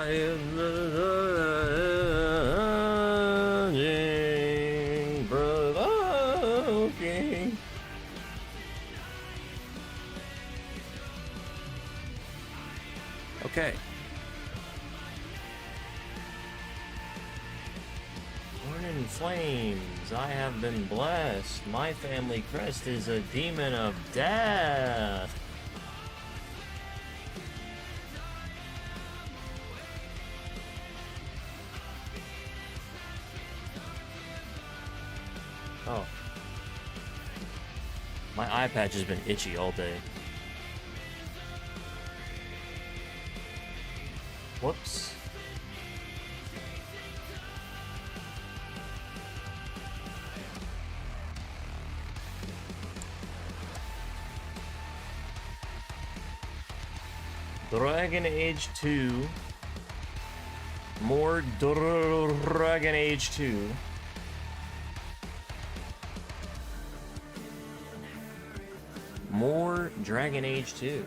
I am the provoking. Okay. Born in flames, I have been blessed. My family crest is a demon of death. Oh. My eye patch has been itchy all day. Whoops. Dragon Age 2. More Dragon Age 2. More Dragon Age 2.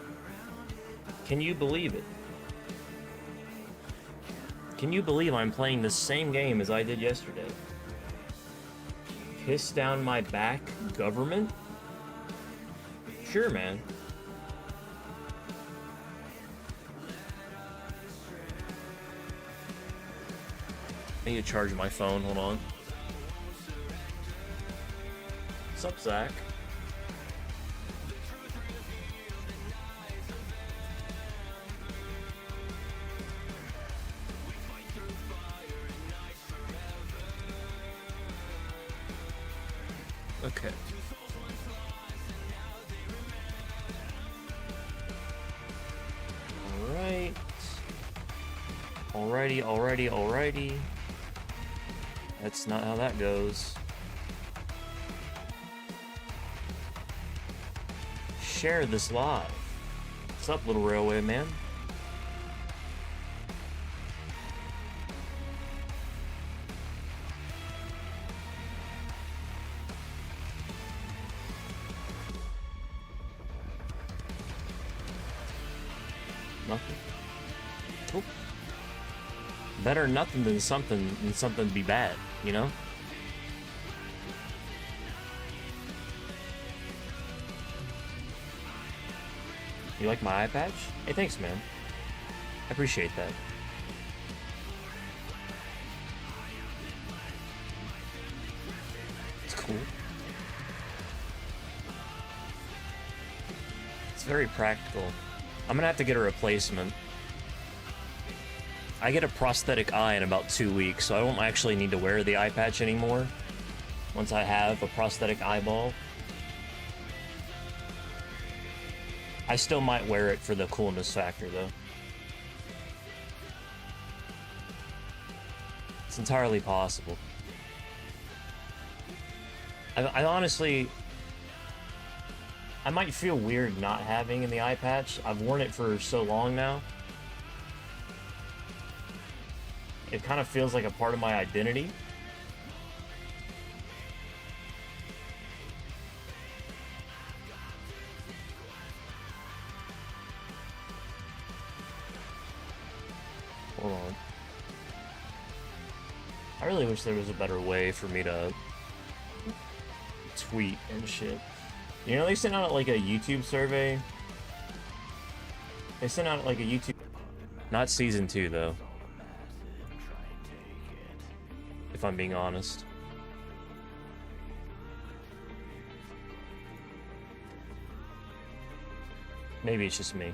Can you believe it? Can you believe I'm playing the same game as I did yesterday? Piss down my back, government? Sure, man. I need to charge my phone, hold on. What's up, Zach? Okay. Alright. Alrighty. That's not how that goes. Share this live. What's up, little railway man? Nothing. Cool. Better nothing than something be bad, you know? You like my eye patch? Hey, thanks, man. I appreciate that. It's cool. It's very practical. I'm gonna have to get a replacement. I get a prosthetic eye in about 2 weeks, so I won't actually need to wear the eye patch anymore once I have a prosthetic eyeball. I still might wear it for the coolness factor, though. It's entirely possible. I honestly... I might feel weird not having in the eye patch. I've worn it for so long now. It kind of feels like a part of my identity. Hold on. I really wish there was a better way for me to tweet and shit. You know, they sent out like a YouTube survey. They sent out like a YouTube... Not season 2, though. If I'm being honest. Maybe it's just me.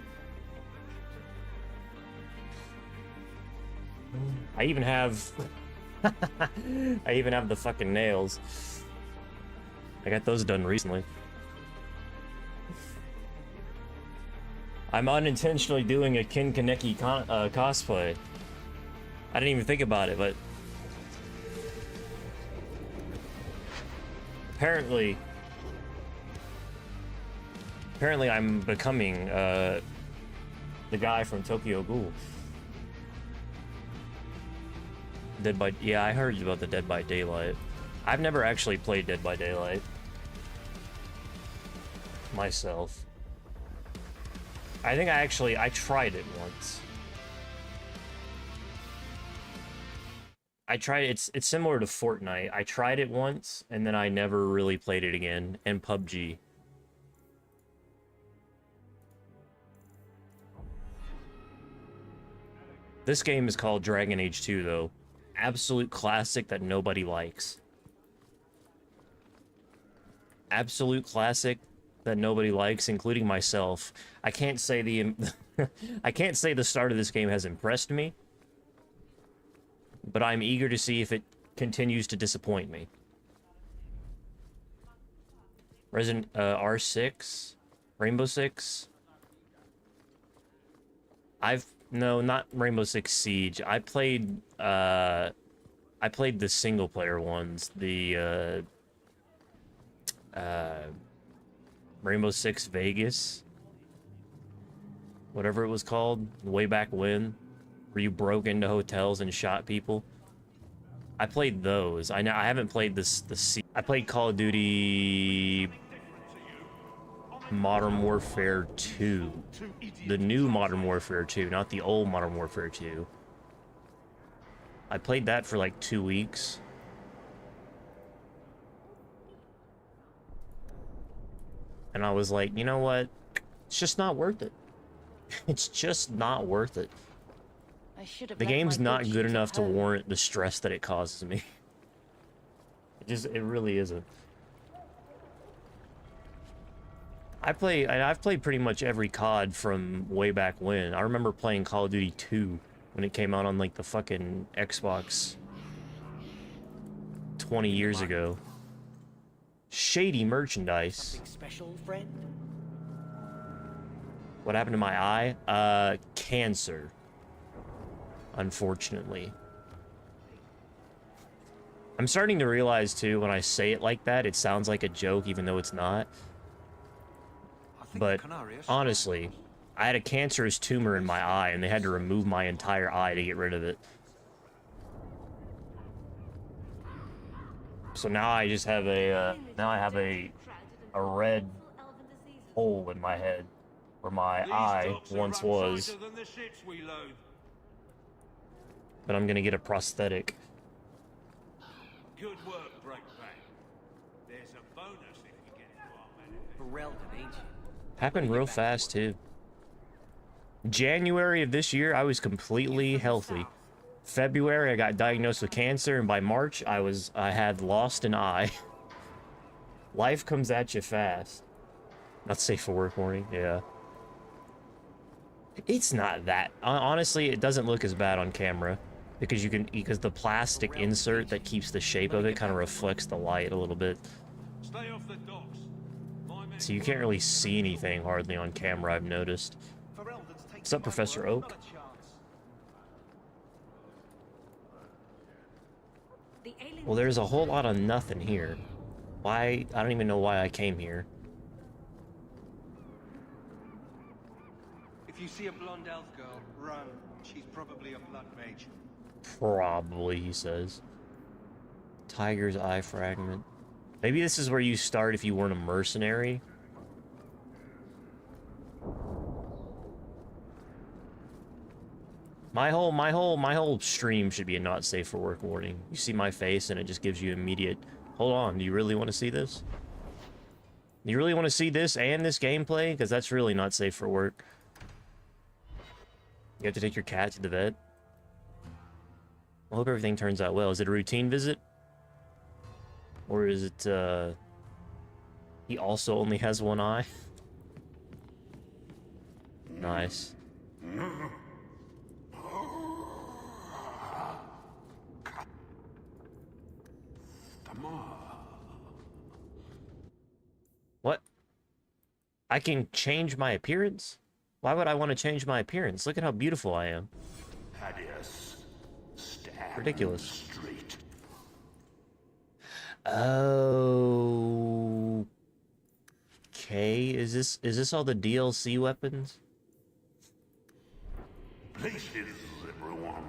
I even have... I even have the fucking nails. I got those done recently. I'm unintentionally doing a Kin Kaneki cosplay. I didn't even think about it, but... Apparently I'm becoming, the guy from Tokyo Ghoul. Yeah, I heard about the Dead by Daylight. I've never actually played Dead by Daylight. Myself. I think I tried it once. I tried it's similar to Fortnite. I tried it once and then I never really played it again. And PUBG. This game is called Dragon Age 2 though. Absolute classic that nobody likes. Absolute classic that nobody likes, including myself. I can't say the I can't say the start of this game has impressed me, but I'm eager to see if it continues to disappoint me. Resident R6, Rainbow Six. No, not Rainbow Six Siege. I played the single player ones, the Rainbow Six Vegas, whatever it was called, way back when, where you broke into hotels and shot people. I played those. I haven't played I played Call of Duty Modern Warfare 2. The new Modern Warfare 2, not the old Modern Warfare 2. I played that for like 2 weeks. And I was like, you know what? It's just not worth it. It's just not worth it. The game's not good enough to warrant the stress that it causes me. It really isn't. I've played pretty much every COD from way back when. I remember playing Call of Duty 2 when it came out on like the fucking Xbox 20 years ago. Shady merchandise. Special friend? What happened to my eye? Cancer. Unfortunately. I'm starting to realize too, when I say it like that, it sounds like a joke even though it's not. But honestly, I had a cancerous tumor in my eye and they had to remove my entire eye to get rid of it. So now I just have a red hole in my head where my eye once was. But I'm gonna get a prosthetic. Good work, Breakback. There's a bonus if you get into our Ferelden, ain't you? Happened real fast too. January of this year, I was completely healthy. February, I got diagnosed with cancer, and by March, I had lost an eye. Life comes at you fast. Not safe for work warning, yeah. It's not that. Honestly, it doesn't look as bad on camera. Because the plastic insert that keeps the shape of it kind of reflects the light a little bit. Stay off the docks. So you can't really see anything hardly on camera, I've noticed. What's up, Professor Oak? Well, there's a whole lot of nothing here. Why? I don't even know why I came here. If you see a blonde elf girl, run. She's probably a blood mage. Probably, he says. Tiger's eye fragment. Maybe this is where you start if you weren't a mercenary. My whole stream should be a not safe for work warning. You see my face and it just gives you immediate, hold on, do you really want to see this? Do you really want to see this and this gameplay? Because that's really not safe for work. You have to take your cat to the vet. I hope everything turns out well. Is it a routine visit? Or is it, he also only has one eye? Nice. What? I can change my appearance? Why would I want to change my appearance? Look at how beautiful I am. Ridiculous. Straight. Oh. Okay, is this all the DLC weapons? Places, everyone.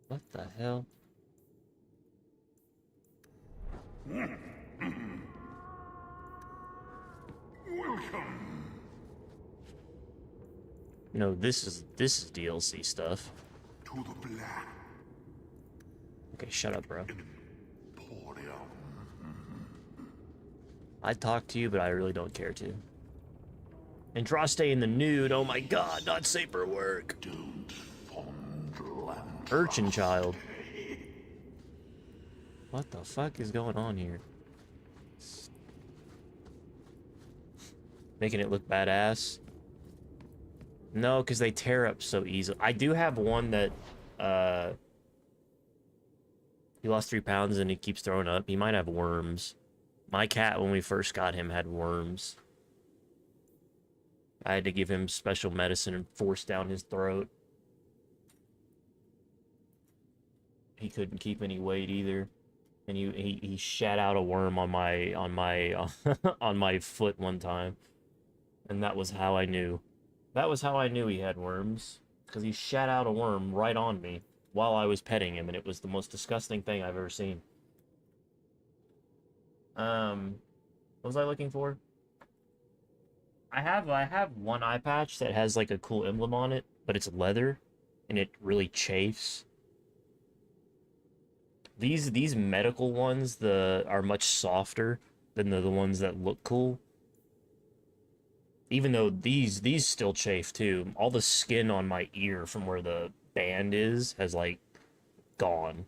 What the hell? No, this is DLC stuff. To the black Okay, shut up, bro. Emporium. I'd talk to you, but I really don't care to. Andraste in the nude. Oh my god, not safe for work. Don't fondle and Urchin child. What the fuck is going on here? Making it look badass. No, because they tear up so easily. I do have one that, he lost 3 pounds and he keeps throwing up. He might have worms. My cat, when we first got him, had worms. I had to give him special medicine and force down his throat. He couldn't keep any weight either. And he shat out a worm on my on my foot one time. And that was how I knew. That was how I knew he had worms. Because he shat out a worm right on me while I was petting him, and it was the most disgusting thing I've ever seen. What was I looking for? I have one eye patch that has like a cool emblem on it, but it's leather, and it really chafes. These medical ones are much softer than the ones that look cool. Even though these still chafe too. All the skin on my ear from where the band is has like gone.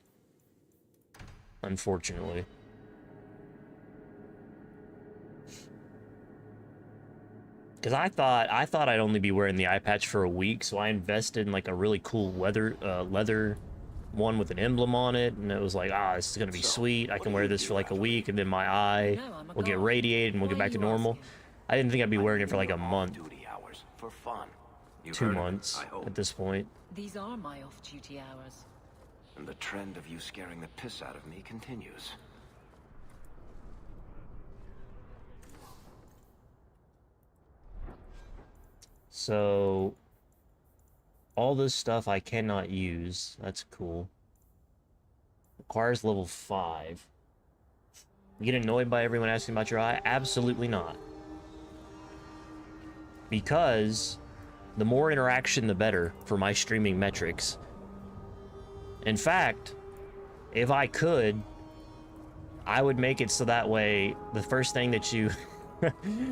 Unfortunately. Because I thought I'd only be wearing the eye patch for a week, so I invested in like a really cool leather one with an emblem on it, and it was like, this is gonna be sweet. I can wear this for like a week, and then my eye will get radiated, and we'll get back to normal. I didn't think I'd be wearing it for like a month. Duty hours for fun. 2 months at this point. These are my off-duty hours. And the trend of you scaring the piss out of me continues. So, all this stuff I cannot use. That's cool. Requires level 5. You get annoyed by everyone asking about your eye? Absolutely not. Because the more interaction, the better for my streaming metrics. In fact, if I could, I would make it so that way the first thing that you...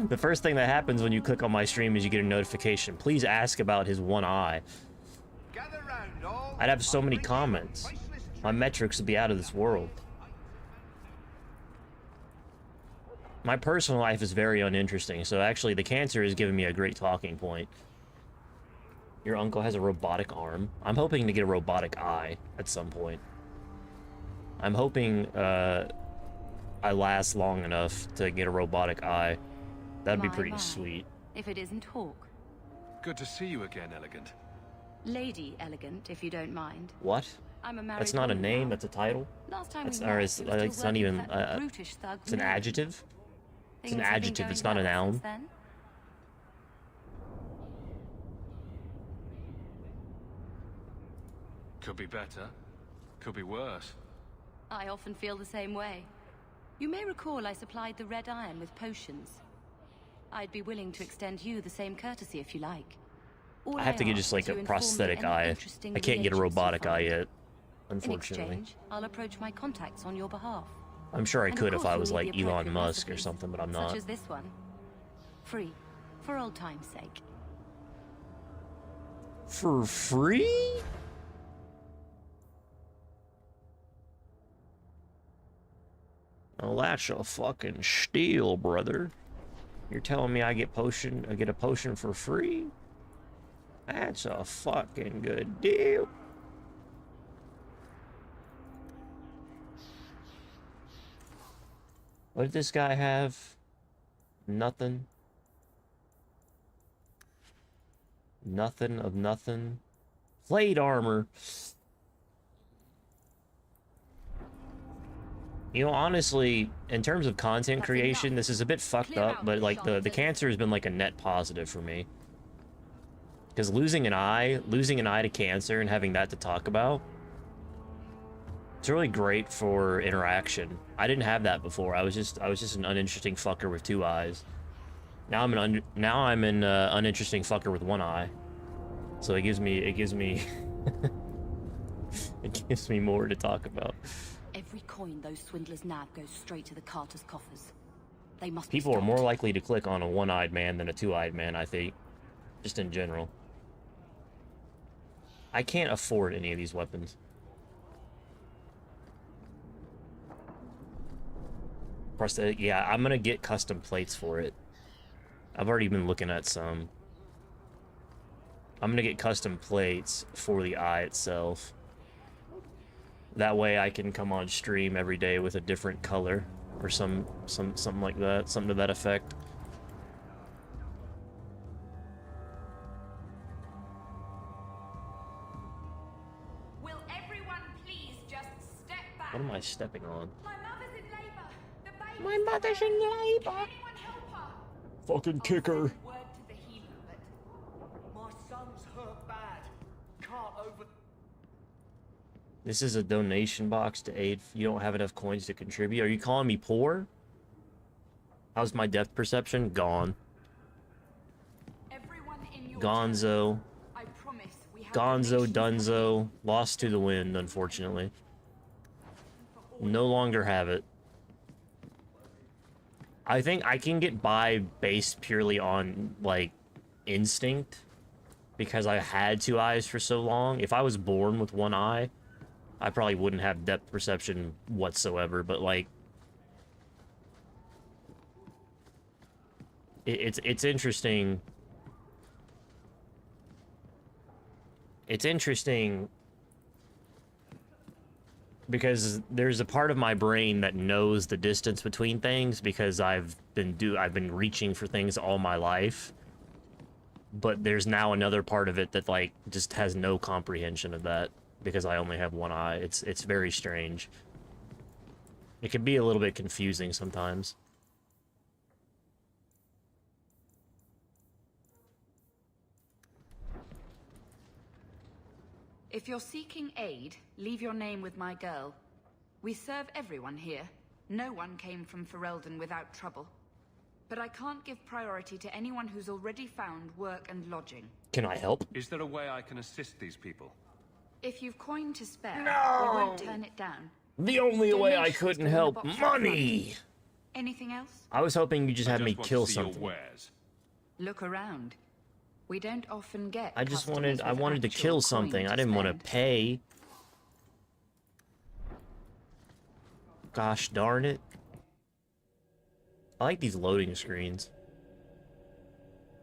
the first thing that happens when you click on my stream is you get a notification. Please ask about his one eye. I'd have so many comments. My metrics would be out of this world. My personal life is very uninteresting, so actually the cancer is giving me a great talking point. Your uncle has a robotic arm. I'm hoping to get a robotic eye at some point. I'm hoping I last long enough to get a robotic eye. That'd be pretty sweet. If it isn't Hawk. Good to see you again, Elegant. Lady Elegant, if you don't mind. What? I'm a married That's not a woman name, now. that's a title. Last time That's, we or met, it's, you were still it's not working even, for that brutish thug it's an Miller. adjective. It's an Things have been adjective, going it's not a well noun. since then? Could be better. Could be worse. I often feel the same way. You may recall I supplied the Red Iron with potions. I'd be willing to extend you the same courtesy if you like. All I have to get ask just like is a you inform me prosthetic any eye. interesting I can't get a reagents you robotic eye find. yet, In unfortunately. exchange, I'll approach my contacts on your behalf. I'm sure I And of could if course I you'll was need like the Elon appropriate Musk or recipes, something, but I'm such not. as this one. Free, for old time's sake. For free? Oh, that's a fucking steal, brother. You're telling me I get a potion for free? That's a fucking good deal. What did this guy have? Nothing. Nothing of nothing. Plate armor. You know, honestly, in terms of content creation, this is a bit fucked up, but like the cancer has been like a net positive for me. Because losing an eye to cancer and having that to talk about, it's really great for interaction. I didn't have that before. I was just an uninteresting fucker with 2 eyes. Now I'm an uninteresting fucker with 1 eye. So it gives me it gives me more to talk about. Every coin those swindlers nab goes straight to the Carter's coffers. They must People are be more stopped. likely to click on a one-eyed man than a two-eyed man, I think. Just in general. I can't afford any of these weapons. Prosthetic, yeah, I'm gonna get custom plates for it. I've already been looking at some. I'm gonna get custom plates for the eye itself. That way I can come on stream every day with a different color. Or something like that. Something to that effect. Will everyone please just step back? What am I stepping on? My mother's in labor. The baby's My mother's in labor. Can anyone help her? Fucking kick her. Word to the healer, but My son's hurt bad. Can't over... This is a donation box to aid. You don't have enough coins to contribute. Are you calling me poor? How's my depth perception? Gone. everyone in your Gonzo. I promise we have Gonzo donations Dunzo. Lost to the wind, unfortunately. No longer have it. I think I can get by based purely on, like, instinct. Because I had two eyes for so long. If I was born with one eye, I probably wouldn't have depth perception whatsoever, but, like... It's interesting. It's interesting because there's a part of my brain that knows the distance between things because I've been reaching for things all my life. But there's now another part of it that, like, just has no comprehension of that because I only have one eye. It's very strange. It can be a little bit confusing sometimes. If you're seeking aid, leave your name with my girl. We serve everyone here. No one came from Ferelden without trouble. But I can't give priority to anyone who's already found work and lodging. Can I help? Is there a way I can assist these people? If you've coin to spare, we won't turn it down. The only way I Donations couldn't go in a help. box up Money! front. Anything else? I was hoping you just had me want to kill see your something. wares. Look around. We don't often get I just customers wanted with to actual kill coin something. I didn't want to spend. pay. Gosh darn it. I like these loading screens.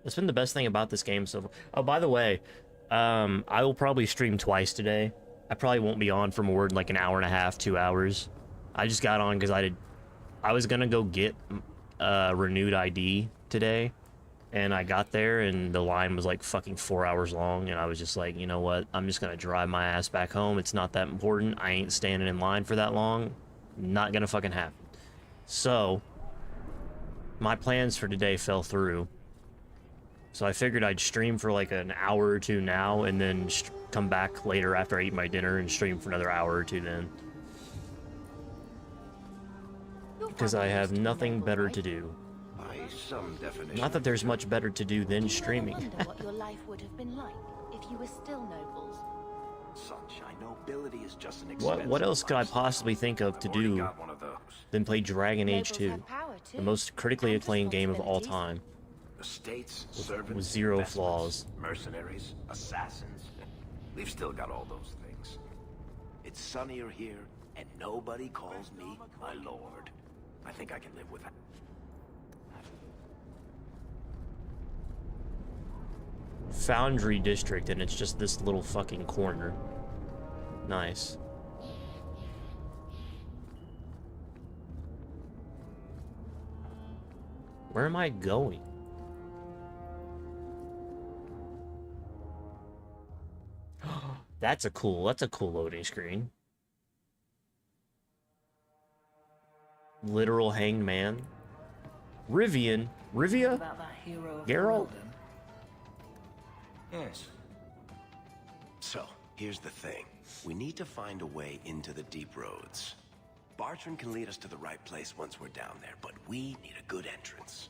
That's been the best thing about this game so far. Oh, by the way, I will probably stream twice today. I probably won't be on for more than like an hour and a half, 2 hours. I just got on because I was gonna go get renewed ID today. And I got there, and the line was like fucking 4 hours long, and I was just like, you know what? I'm just gonna drive my ass back home. It's not that important. I ain't standing in line for that long. Not gonna fucking happen. So, my plans for today fell through. So I figured I'd stream for like an hour or two now, and then come back later after I eat my dinner and stream for another hour or two then. Because I have nothing better to do. By some definition. Not that there's much better to do than Do you streaming. ever wonder what your life would have been like if you were still nobles? Sunshine, nobility is just an expensive What else could I lifestyle. possible think of to I've already do got one of those. than play Dragon Age Nobles 2? have power too, The most critically and acclaimed game of all responsibilities. time. Estates, servants, with zero investments, flaws. mercenaries, assassins. We've still got all those things. It's sunnier here, and nobody calls me my lord. I think I can live with that. Foundry District, and it's just this little fucking corner. Nice. Where am I going? That's a cool loading screen. Literal hanged man. Rivian? Rivia? About that hero of Geralt? Ferelden. Yes. So, here's the thing. We need to find a way into the deep roads. Bartrand can lead us to the right place once we're down there, but we need a good entrance.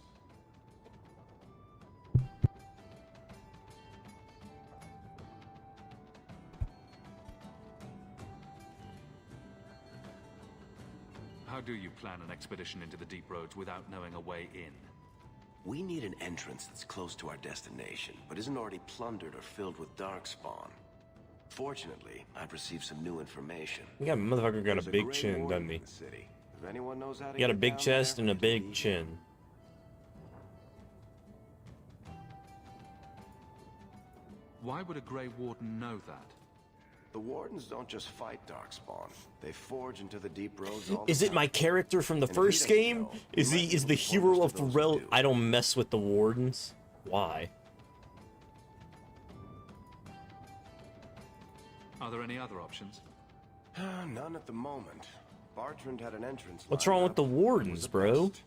do you plan an expedition into the deep roads without knowing a way in? We need an entrance that's close to our destination, but isn't already plundered or filled with darkspawn. Fortunately, I've received some new information. Yeah, motherfucker got a There's big Grey chin, Warden doesn't in he? the city. If anyone knows how to He got a get big down chest there, and a it'd big be you. chin. Why would a Grey Warden know that? The Wardens don't just fight darkspawn. They forge into the deep roads all the Is it time. my character from the And if he first doesn't game? know, Is he he might is be the able to point hero us of to those who Pharrell? do. I don't mess with the Wardens. Why? Are there any other options? None at the moment. Bartrand had an entrance. What's lined wrong with up. the It was Wardens, a bro? bust.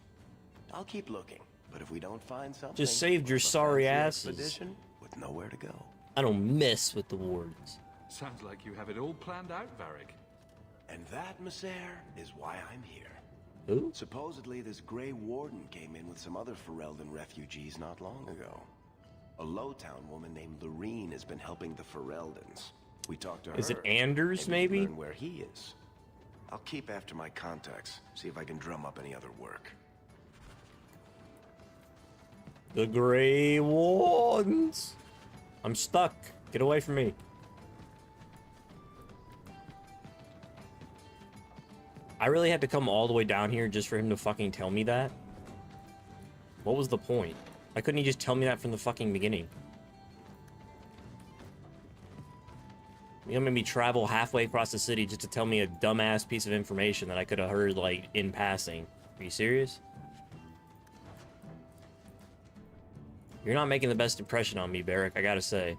I'll keep looking, but if we don't find something, Just saved your we'll have a sorry fancy asses. expedition with nowhere to go. I don't mess with the Wardens. Sounds like you have it all planned out, Varric. And that, Messer, is why I'm here. Who? Supposedly, this Grey Warden came in with some other Ferelden refugees not long ago. A Lowtown woman named Lorene has been helping the Fereldans. We talked to her. Is it Anders, maybe? maybe? Learn where he is. I'll keep after my contacts, see if I can drum up any other work. The Grey Wardens. I'm stuck. Get away from me. I really had to come all the way down here just for him to fucking tell me that? What was the point? Why couldn't he just tell me that from the fucking beginning? You gonna make me travel halfway across the city just to tell me a dumbass piece of information that I could have heard, like, in passing. Are you serious? You're not making the best impression on me, Barrick, I gotta say.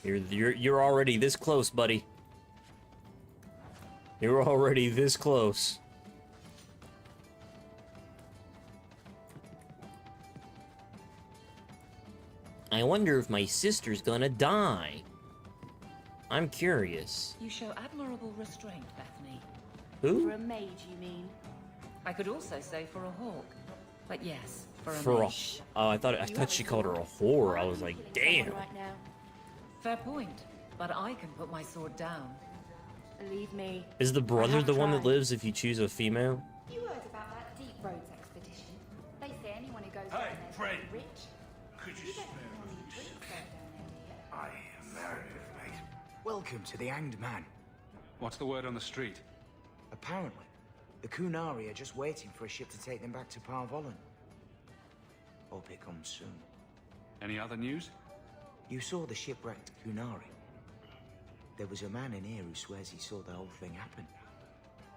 You're already this close, buddy. You're already this close. I wonder if my sister's gonna die. I'm curious. You show admirable restraint, Bethany. Who? For a mage, you mean? I could also say for a hawk. But yes, for a For a... mage. Oh, I thought she called her a whore. I was like, damn. Right now. Fair point. But I can put my sword down. Believe me. Is the brother have the one that tried. lives if you choose a female? You heard about that Deep Roads expedition? They say anyone who goes Hey, down there's Fred. really rich. Could you You spare don't a normally few drink seconds? down there, do you? I am Meredith, mate. Welcome to the Hanged Man. What's the word on the street? Apparently, the Kunari are just waiting for a ship to take them back to Parvolan. Hope it comes soon. Any other news? You saw the shipwrecked Kunari. There was a man in here who swears he saw the whole thing happen.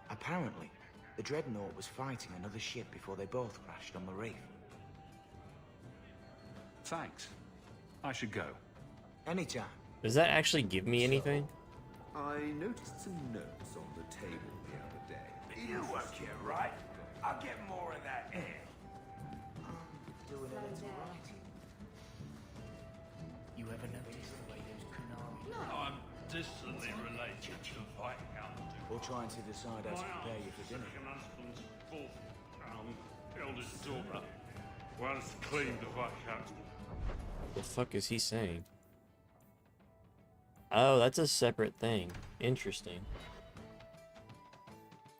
Apparently, the Dreadnought was fighting another ship before they both crashed on the reef. Thanks. I should go. Anytime. Does that actually give me anything? I noticed some notes on the table the other day. You work here, right? I'll get more of that ale. Doing a little writing. You ever noticed the way those Kunari... I'm distantly related to Viscount. Or trying to decide how to prepare you for dinner. Second husband's fourth, eldest daughter. Once cleaned the Viscount. The fuck is he saying? Oh, that's a separate thing. Interesting.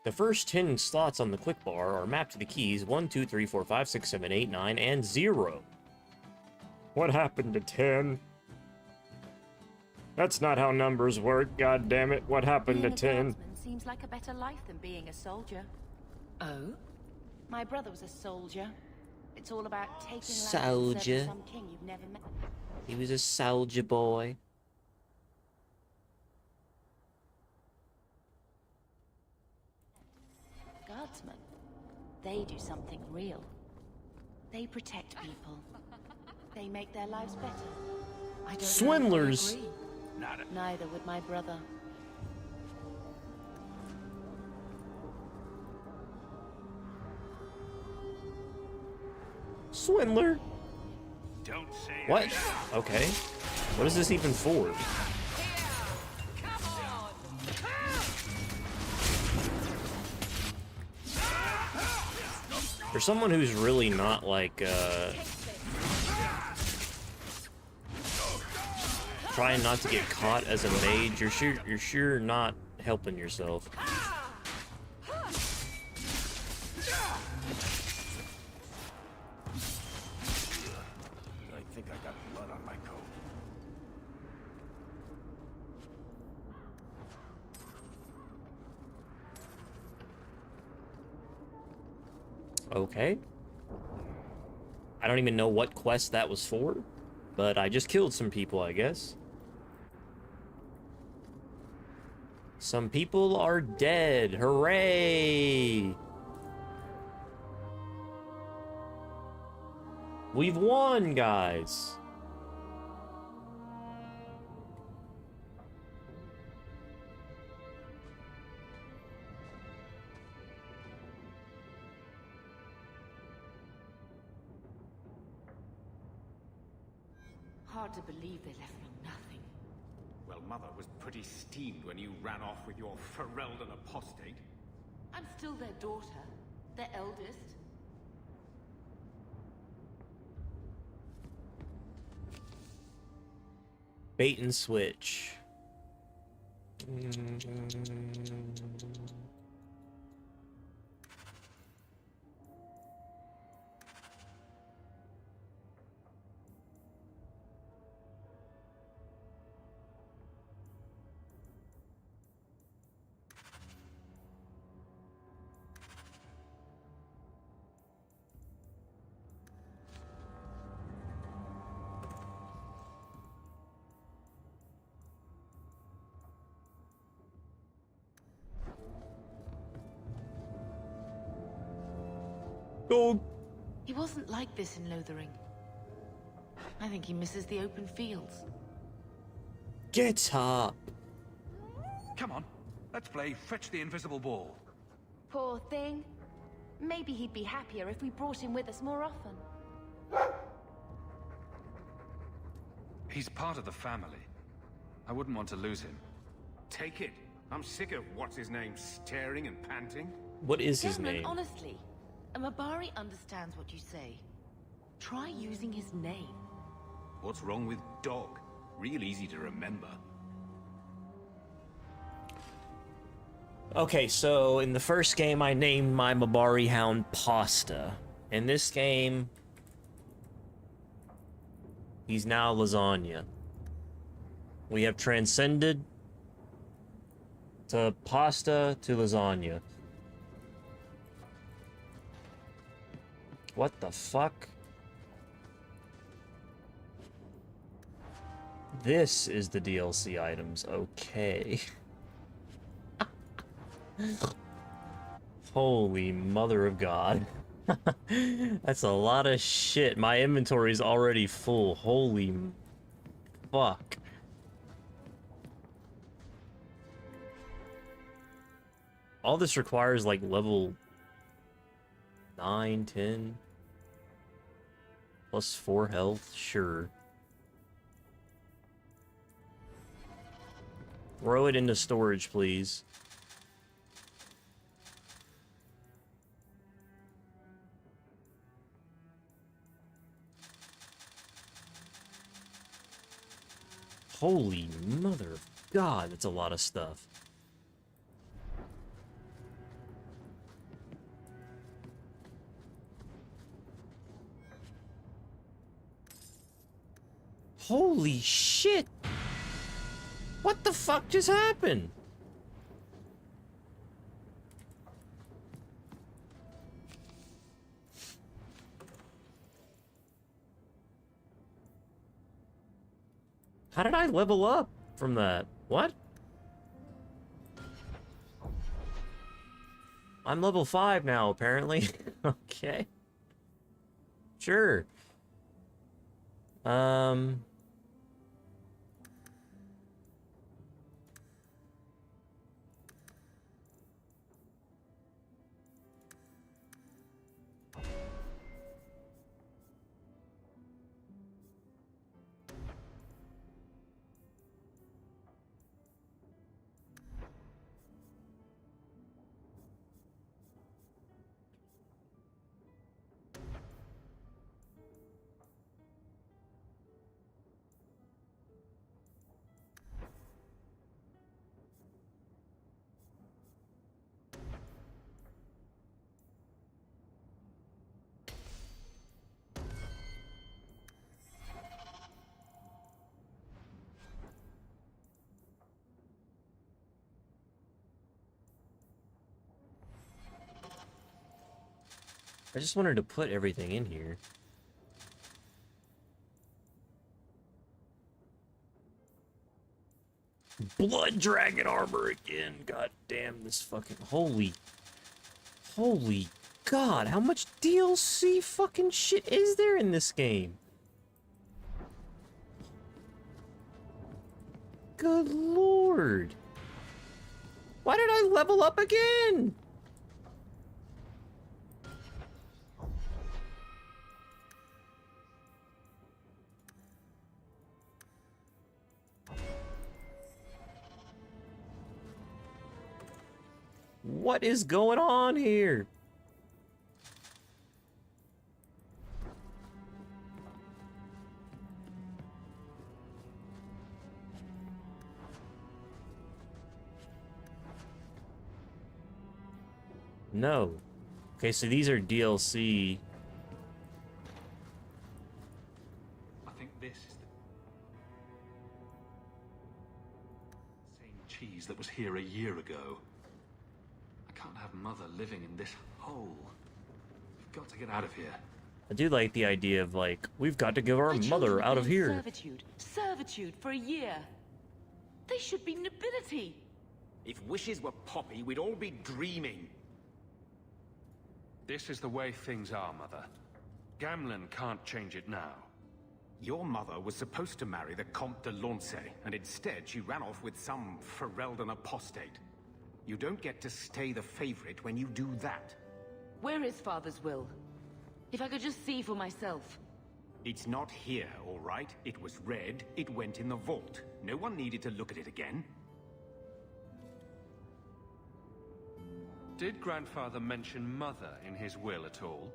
The first 10 slots on the quick bar are mapped to the keys 1, 2, 3, 4, 5, 6, 7, 8, 9, and 0. What happened to 10? That's not how numbers work, god damn it. What happened Being to a 10? guardsman seems like a better life than being a soldier. Oh? My brother was a soldier. It's all about taking land and Soldier. serving some king you've never met. He was a soldier boy. Guardsmen. They do something real. They protect people. They make their lives better. I don't Swindlers. know if I agree. Neither would my brother. Swindler? Don't say What? Okay. What is this even for? For someone who's really not like, trying not to get caught as a mage, you're sure not helping yourself. I think I got blood on my coat. Okay. I don't even know what quest that was for, but I just killed some people, I guess. Some people are dead. Hooray! We've won, guys. Hard to believe they left me nothing. Well, Mother was pretty steamed when you ran off with your Ferelden apostate. I'm still their daughter, their eldest. Bait and switch. Go. He wasn't like this in Lothering. I think he misses the open fields. Get up. Come on, let's play Fetch the Invisible Ball. Poor thing. Maybe he'd be happier if we brought him with us more often. He's part of the family. I wouldn't want to lose him. Take it. I'm sick of what's-his-name staring and panting. What is his Gentlemen, name? honestly, a Mabari understands what you say. Try using his name. What's wrong with dog? Real easy to remember. Okay, so in the first game, I named my Mabari Hound Pasta. In this game, he's now Lasagna. We have transcended to pasta to lasagna. What the fuck? This is the DLC items. Okay. Holy mother of God. That's a lot of shit. My inventory's already full. Holy fuck. All this requires like level 9, 10 plus 4 health, sure. Throw it into storage, please. Holy mother of God, that's a lot of stuff. Holy shit! What the fuck just happened? How did I level up from that? What? I'm level 5 now, apparently. Okay. Sure. I just wanted to put everything in here. Blood Dragon armor again. God damn this fucking... Holy God, how much DLC fucking shit is there in this game? Good lord. Why did I level up again? What is going on here? No. Okay, so these are DLC. I think this is the same cheese that was here a year ago. I can't have Mother living in this hole. We've got to get out of here. I do like the idea of, like, we've got to get our mother out of here. Servitude for a year. They should be nobility. If wishes were poppy, we'd all be dreaming. This is the way things are, Mother. Gamlen can't change it now. Your mother was supposed to marry the Comte de Lancey, and instead she ran off with some Ferelden apostate. You don't get to stay the favorite when you do that. Where is Father's will? If I could just see for myself. It's not here, all right? It was read, it went in the vault. No one needed to look at it again. Did Grandfather mention Mother in his will at all?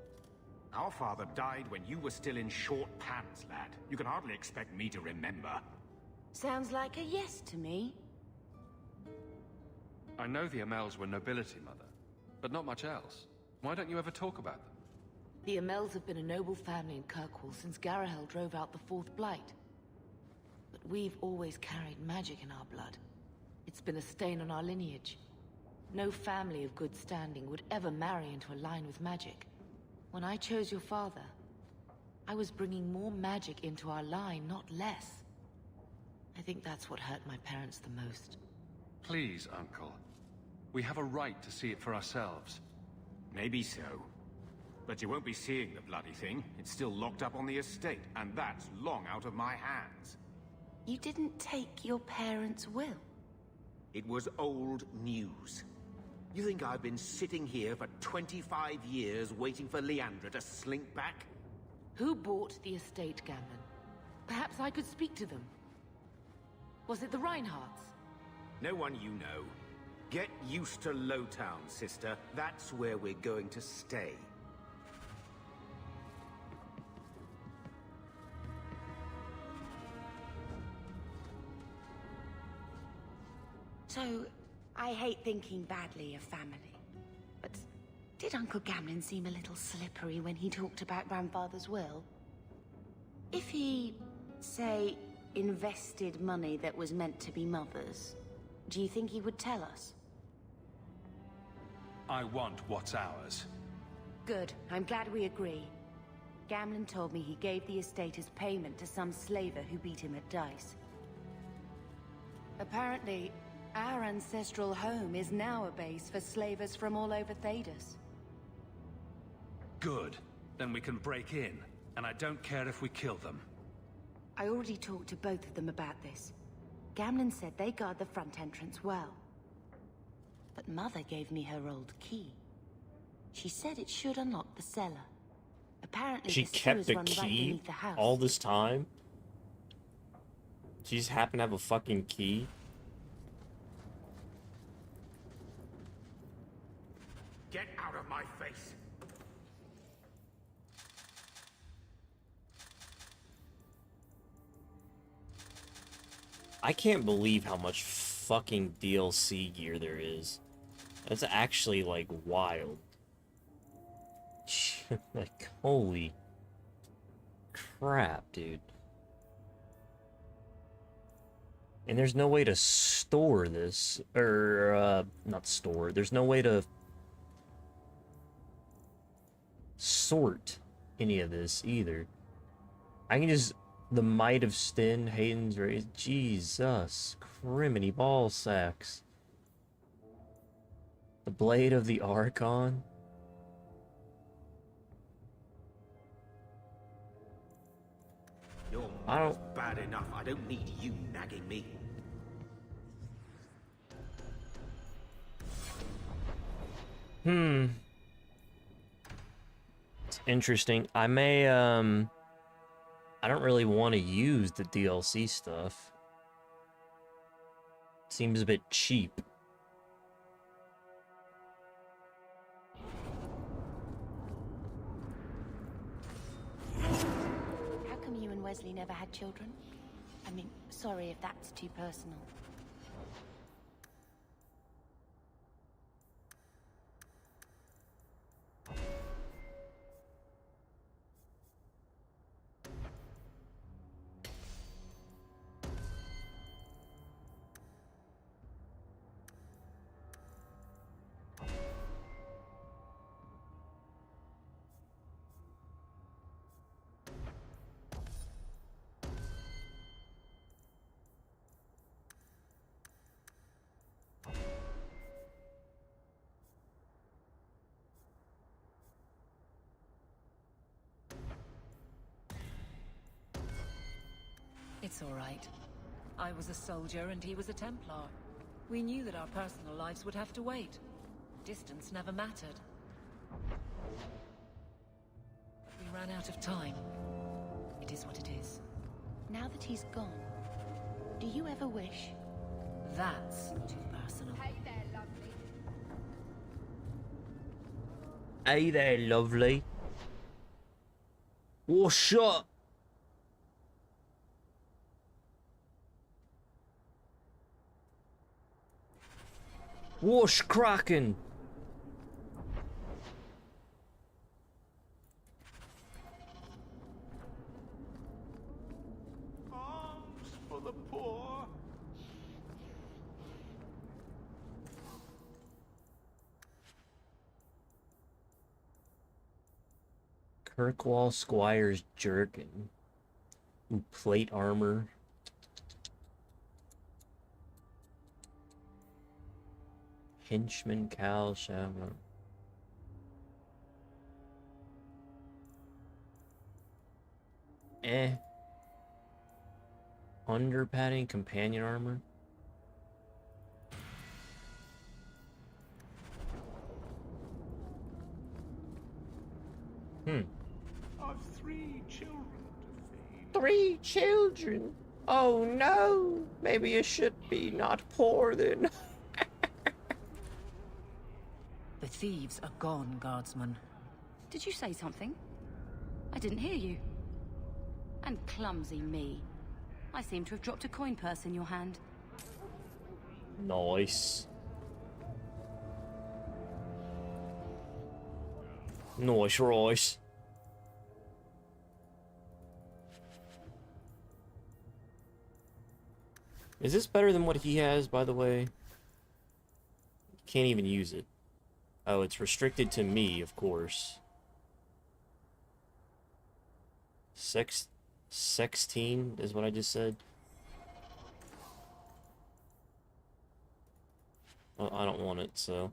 Our father died when you were still in short pants, lad. You can hardly expect me to remember. Sounds like a yes to me. I know the Amels were nobility, Mother, but not much else. Why don't you ever talk about them? The Amels have been a noble family in Kirkwall since Garahel drove out the Fourth Blight. But we've always carried magic in our blood. It's been a stain on our lineage. No family of good standing would ever marry into a line with magic. When I chose your father, I was bringing more magic into our line, not less. I think that's what hurt my parents the most. Please, Uncle. We have a right to see it for ourselves. Maybe so. But you won't be seeing the bloody thing. It's still locked up on the estate, and that's long out of my hands. You didn't take your parents' will? It was old news. You think I've been sitting here for 25 years waiting for Leandra to slink back? Who bought the estate, Gamlen? Perhaps I could speak to them. Was it the Reinhardts? No one you know. Get used to Lowtown, sister. That's where we're going to stay. So, I hate thinking badly of family, but did Uncle Gamlen seem a little slippery when he talked about Grandfather's will? If he, say, invested money that was meant to be Mother's, do you think he would tell us? I want what's ours. Good. I'm glad we agree. Gamlen told me he gave the estate as payment to some slaver who beat him at dice. Apparently, our ancestral home is now a base for slavers from all over Thedas. Good. Then we can break in, and I don't care if we kill them. I already talked to both of them about this. Gamlen said they guard the front entrance well. But Mother gave me her old key. She said it should unlock the cellar. Apparently She the kept sewers the run right key beneath the house. all this time? She just happened to have a fucking key? Get out of my face! I can't believe how much fucking DLC gear there is. That's actually, like, wild. Like, holy crap, dude. And there's no way to store this, or, not store, there's no way to sort any of this either. I can just... The Might of Sten, Hayden's Race... Jesus. Criminy ball sacks. The Blade of the Archon. Your I mother's don't... bad enough. I don't need you nagging me. It's interesting. I may, I don't really want to use the DLC stuff. Seems a bit cheap. How come you and Wesley never had children? I mean, sorry if that's too personal. It's all right. I was a soldier and he was a Templar. We knew that our personal lives would have to wait. Distance never mattered. We ran out of time. It is what it is. Now that he's gone, do you ever wish? That's too personal. Hey there, lovely. What's up? What's cracking? Arms for the poor. Kirkwall Squire's jerkin. Ooh, plate armor. Henchman Cal Shamrock. Under padding, companion armor. I've 3 children to feed. 3 children? Oh no! Maybe you should be not poor then. The thieves are gone, guardsman. Did you say something? I didn't hear you. And clumsy me. I seem to have dropped a coin purse in your hand. Nice. Nice, Royce. Is this better than what he has, by the way? Can't even use it. Oh, it's restricted to me, of course. 16 is what I just said. Well, I don't want it, so...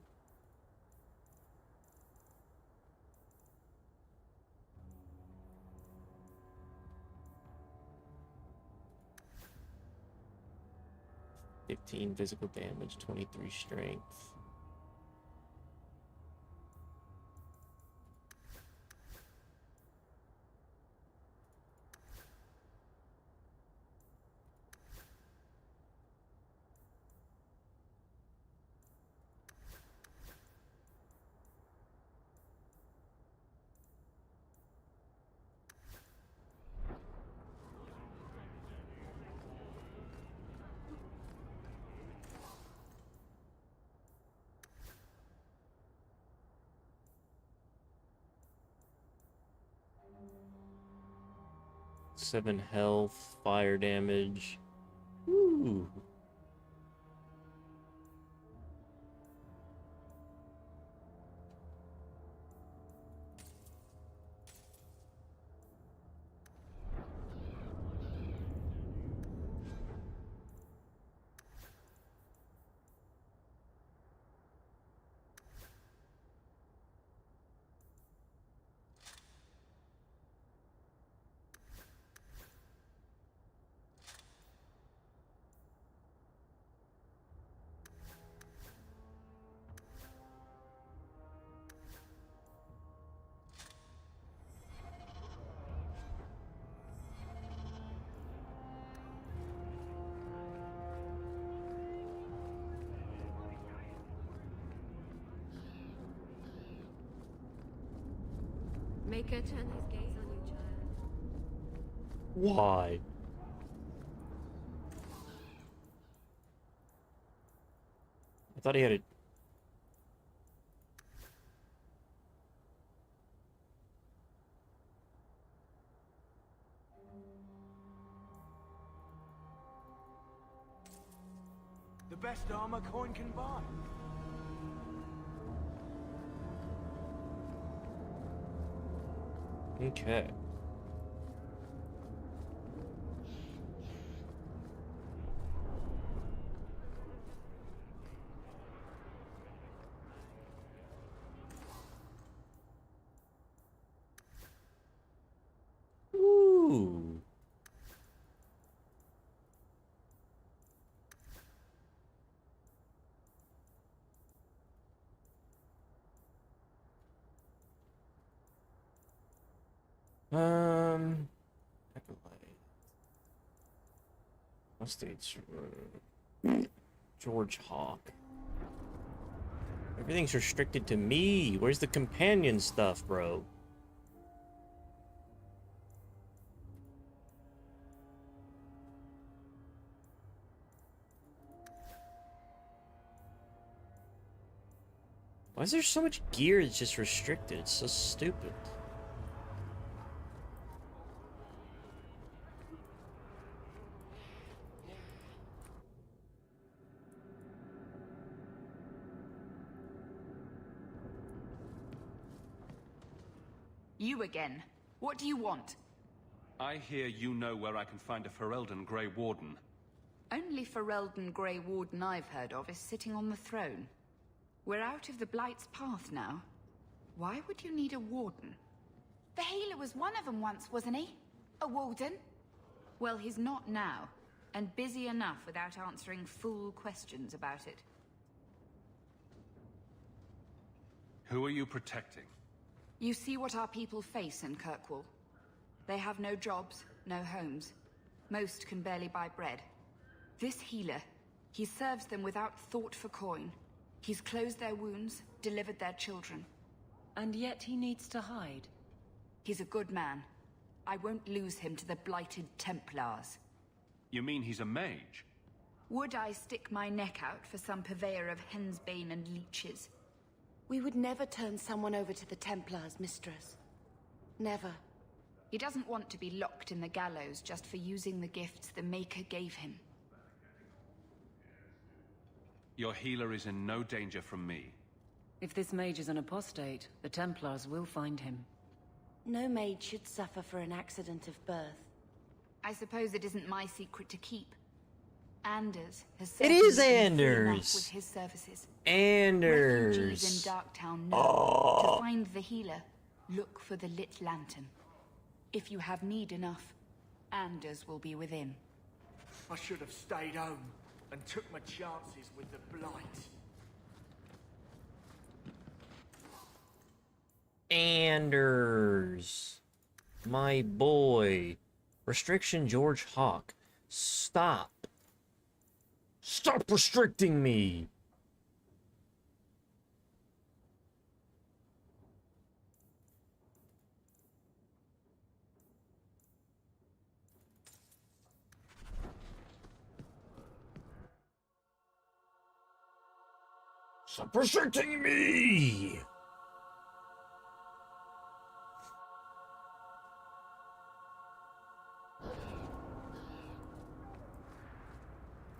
"15 physical damage, 23 strength." Seven health, fire damage. Ooh. Make her turn his gaze on you, child. Why? I thought he had it. The best armor coin can buy. Okay. Ooh. States George Hawk. Everything's restricted to me. Where's the companion stuff, bro? Why is there so much gear that's just restricted? It's so stupid. You again. What do you want? I hear you know where I can find a Ferelden Grey Warden. Only Ferelden Grey Warden I've heard of is sitting on the throne. We're out of the Blight's path now. Why would you need a warden? The healer was one of them once, wasn't he? A warden? Well, he's not now, and busy enough without answering fool questions about it. Who are you protecting? You see what our people face in Kirkwall. They have no jobs, no homes. Most can barely buy bread. This healer, he serves them without thought for coin. He's closed their wounds, delivered their children. And yet he needs to hide. He's a good man. I won't lose him to the blighted Templars. You mean he's a mage? Would I stick my neck out for some purveyor of hensbane and leeches? We would never turn someone over to the Templars, mistress. Never. He doesn't want to be locked in the gallows just for using the gifts the Maker gave him. Your healer is in no danger from me. If this mage is an apostate, the Templars will find him. No maid should suffer for an accident of birth. I suppose it isn't my secret to keep. Anders has It is certainly been free Anders. enough with his services. Anders. Refugees in Darktown know to find the healer, look for the lit lantern. If you have need enough, Anders will be within. I should have stayed home and took my chances with the Blight. Anders. My boy. Restriction George Hawk. Stop. Stop restricting me. Stop restricting me.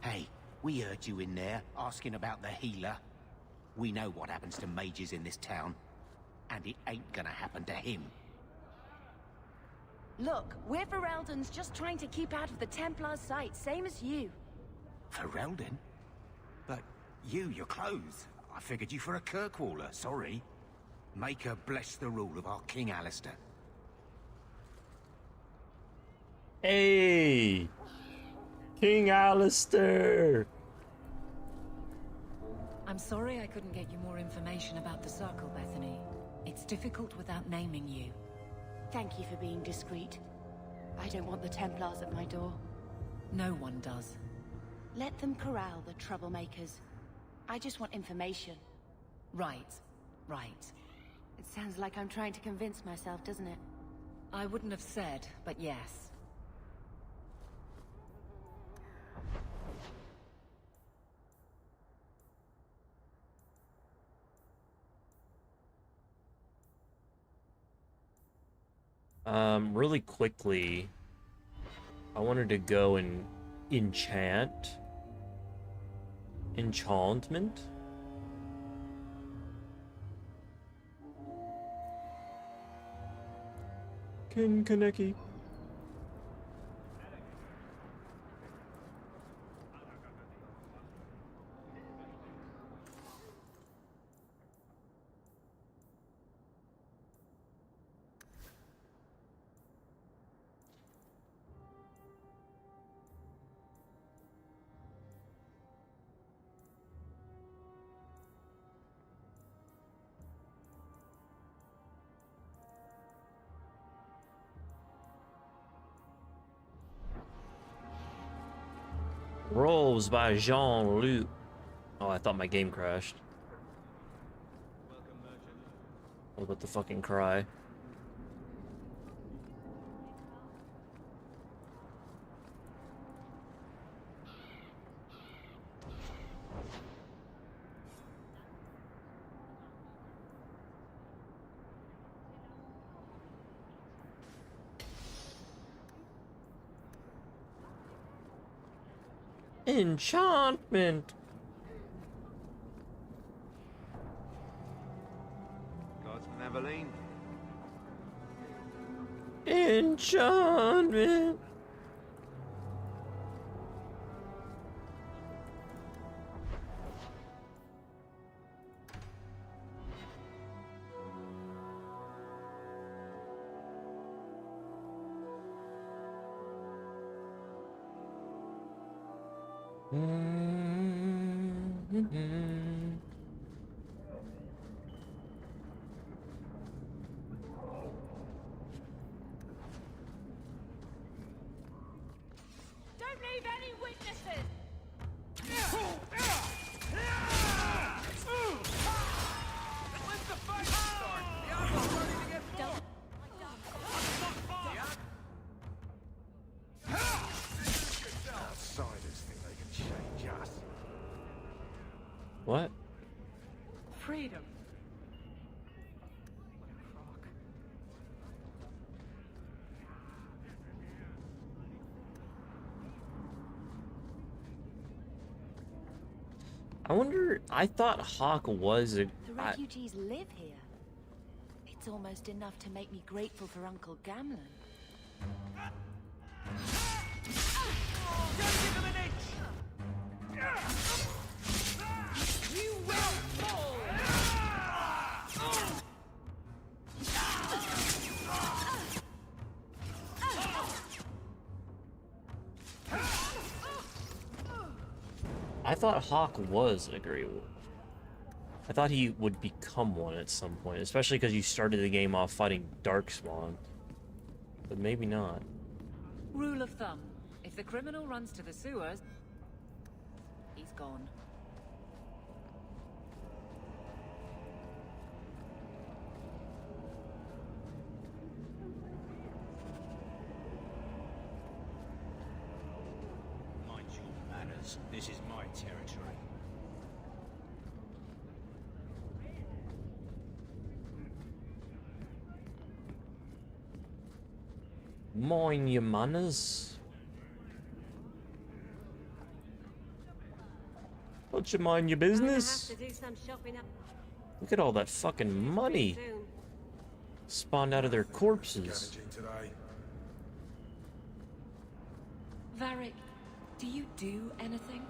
Hey, we heard you in there, asking about the healer. We know what happens to mages in this town, and it ain't gonna happen to him. Look, we're Fereldans just trying to keep out of the Templars' sight, same as you. Ferelden? But your clothes. I figured you for a Kirkwaller, sorry. Maker bless the rule of our King Alistair. Hey! King Alistair! I'm sorry I couldn't get you more information about the circle, Bethany. It's difficult without naming you. Thank you for being discreet. I don't want the Templars at my door. No one does. Let them corral the troublemakers. I just want information. Right, right. It sounds like I'm trying to convince myself, doesn't it? I wouldn't have said, but yes. Really quickly, I wanted to go and enchantment. Kaneki. Rolls by Jean-Luc. Oh, I thought my game crashed. I was about to fucking cry. Enchantment. Guardsman Aveline. Enchantment. Don't leave any witnesses! When's the fight start? The outlaws starting to get full. Outsiders think they can change us. What? Freedom. I wonder, I thought Hawk was a... The refugees live here. It's almost enough to make me grateful for Uncle Gamlen. Don't give him an inch! You will fall! I thought Hawk was a Grey Wolf. I thought he would become one at some point, especially because you started the game off fighting Darkspawn. But maybe not. Rule of thumb. If the criminal runs to the sewers, he's gone. Mind your manners. This is my territory. Mind your manners. Don't you mind your business? I'm gonna have to do some shopping up Look at all that fucking money soon. spawned out of their corpses. Varric, do you do anything?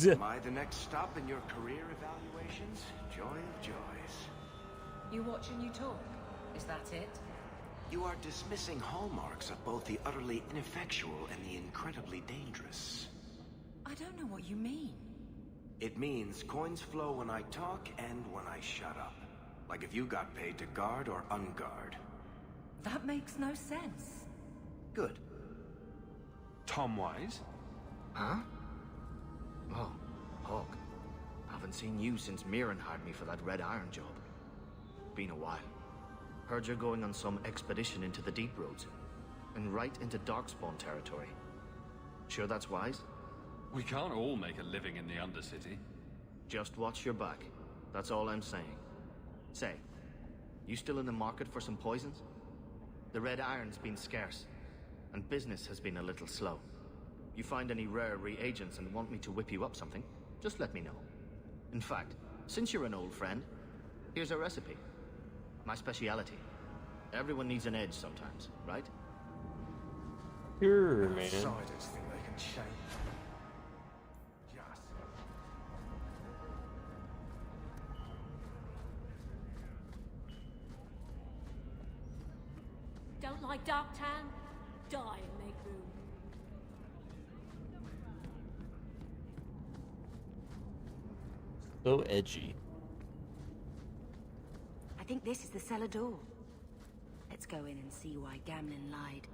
Am I the next stop in your career evaluations? Joy of joys. You watch and you talk. Is that it? You are dismissing hallmarks of both the utterly ineffectual and the incredibly dangerous. I don't know what you mean. It means coins flow when I talk and when I shut up. Like if you got paid to guard or unguard. That makes no sense. Good. Tom Wise? Huh? Oh, Hawk. Haven't seen you since Mirren hired me for that Red Iron job. been a while. Heard you're going on some expedition into the deep roads. And right into Darkspawn territory. Sure that's wise? We can't all make a living in the Undercity. Just watch your back. That's all I'm saying. Say, you still in the market for some poisons? The red iron's been scarce, and business has been a little slow. You find any rare reagents and want me to whip you up something, just let me know. In fact, since you're an old friend, here's a recipe. My speciality. Everyone needs an edge sometimes, right? Sure, man. Outsiders think they can change. Yes. Don't like Darktown? Die and make room. So edgy. I think this is the cellar door. Let's go in and see why Gamlin lied.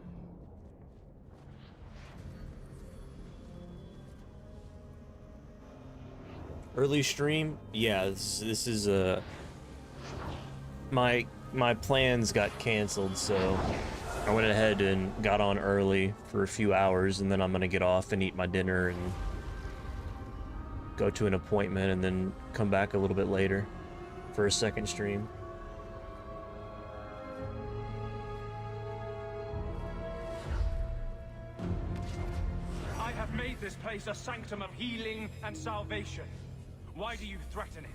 Early stream? Yeah, this is my plans got canceled, so I went ahead and got on early for a few hours, and then I'm gonna get off and eat my dinner and go to an appointment, and then come back a little bit later for a second stream. I have made this place a sanctum of healing and salvation. Why do you threaten it?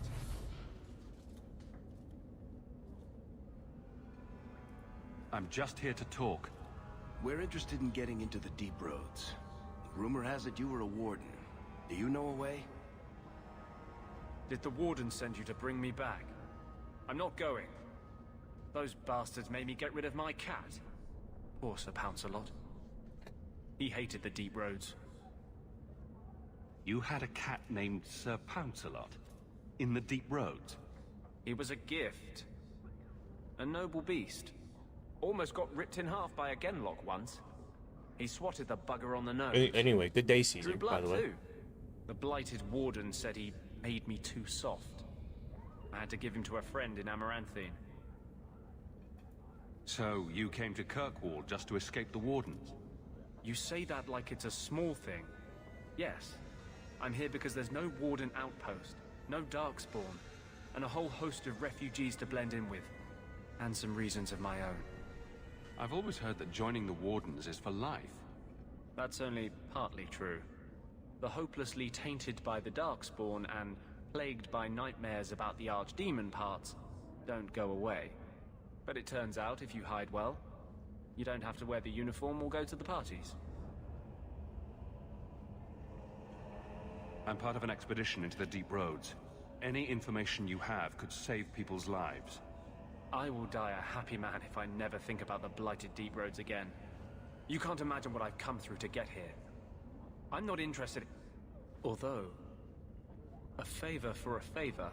I'm just here to talk. We're interested in getting into the deep roads. Rumor has it you were a warden. Do you know a way? Did the warden send you to bring me back? I'm not going. Those bastards made me get rid of my cat. Poor Sir Pouncelot. He hated the deep roads. You had a cat named Sir Pouncelot in the deep roads? He was a gift. A noble beast. Almost got ripped in half by a Genlock once. He swatted the bugger on the nose. Anyway, good day season, Drew blood by the way. too. The blighted warden said he made me too soft. I had to give him to a friend in Amaranthine. So you came to Kirkwall just to escape the wardens? You say that like it's a small thing. Yes. I'm here because there's no warden outpost, no darkspawn, and a whole host of refugees to blend in with. And some reasons of my own. I've always heard that joining the wardens is for life. That's only partly true. The hopelessly tainted by the darkspawn and plagued by nightmares about the archdemon parts don't go away. But it turns out if you hide well, you don't have to wear the uniform or go to the parties. I'm part of an expedition into the deep roads. Any information you have could save people's lives. I will die a happy man if I never think about the blighted deep roads again. You can't imagine what I've come through to get here. I'm not interested. Although, a favor for a favor.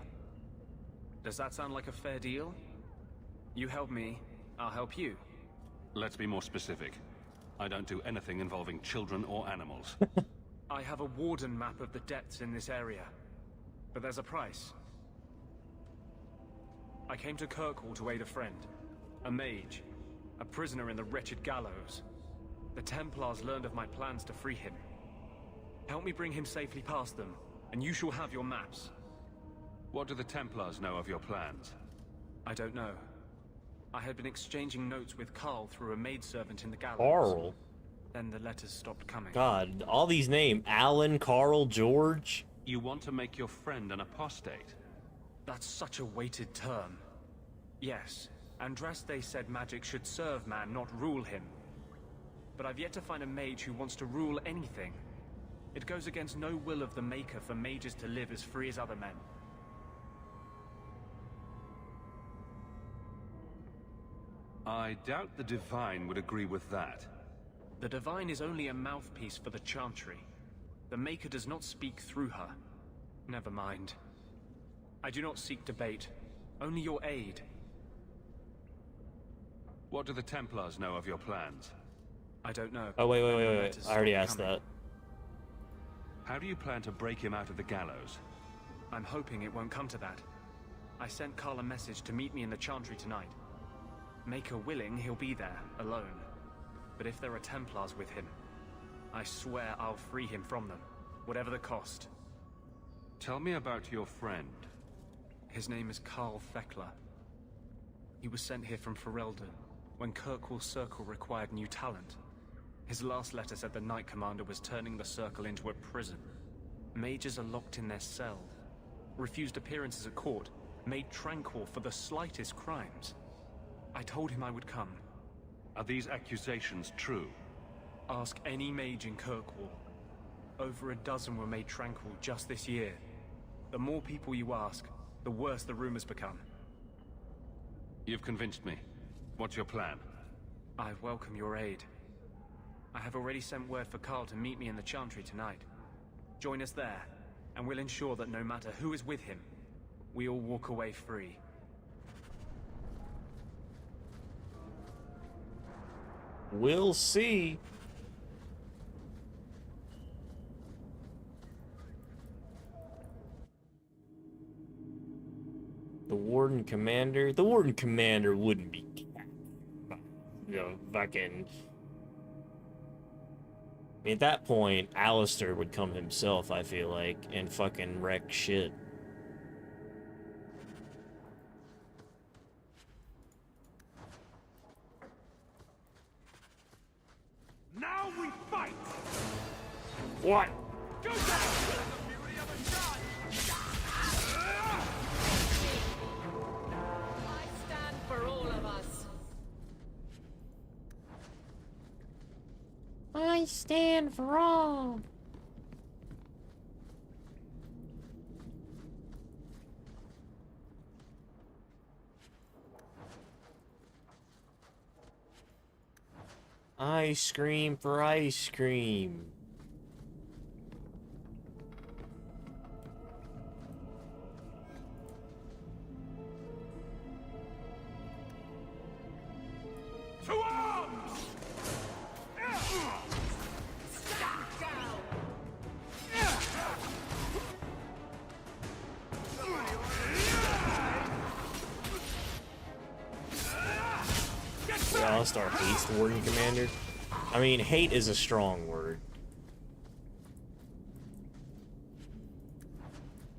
Does that sound like a fair deal? You help me, I'll help you. Let's be more specific. I don't do anything involving children or animals. I have a warden map of the depths in this area. But there's a price. I came to Kirkwall to aid a friend. A mage. A prisoner in the wretched gallows. The Templars learned of my plans to free him. Help me bring him safely past them, and you shall have your maps. What do the Templars know of your plans? I don't know. I had been exchanging notes with Carl through a maidservant in the gallows. Carl? Then the letters stopped coming. God, all these names. Alan, Carl, George. You want to make your friend an apostate? That's such a weighted term. Yes, Andraste said magic should serve man, not rule him. But I've yet to find a mage who wants to rule anything. It goes against no will of the Maker for mages to live as free as other men. I doubt the Divine would agree with that. The Divine is only a mouthpiece for the Chantry. The Maker does not speak through her. Never mind. I do not seek debate, only your aid. What do the Templars know of your plans? I don't know. Oh, wait. I already asked that. How do you plan to break him out of the gallows? I'm hoping it won't come to that. I sent Carl a message to meet me in the Chantry tonight. Maker willing, he'll be there, alone. But if there are Templars with him, I swear I'll free him from them, whatever the cost. Tell me about your friend. His name is Carl Thekla. He was sent here from Ferelden when Kirkwall's Circle required new talent. His last letter said the Knight Commander was turning the Circle into a prison. Mages are locked in their cell, refused appearances at court, made tranquil for the slightest crimes. I told him I would come. Are these accusations true? Ask any mage in Kirkwall. Over a dozen were made tranquil just this year. The more people you ask, the worse the rumors become. You've convinced me. What's your plan? I welcome your aid. I have already sent word for Carl to meet me in the Chantry tonight. Join us there, and we'll ensure that no matter who is with him, we all walk away free. We'll see. The Warden Commander? The Warden Commander wouldn't be... You know, fucking... I mean, at that point, Alistair would come himself, I feel like, and fucking wreck shit. Now we fight! What? Go down! The beauty of a shot! I stand for all of us. I stand for all. I scream for ice cream. To arms! Alistar hates the Warden Commander. I mean, hate is a strong word.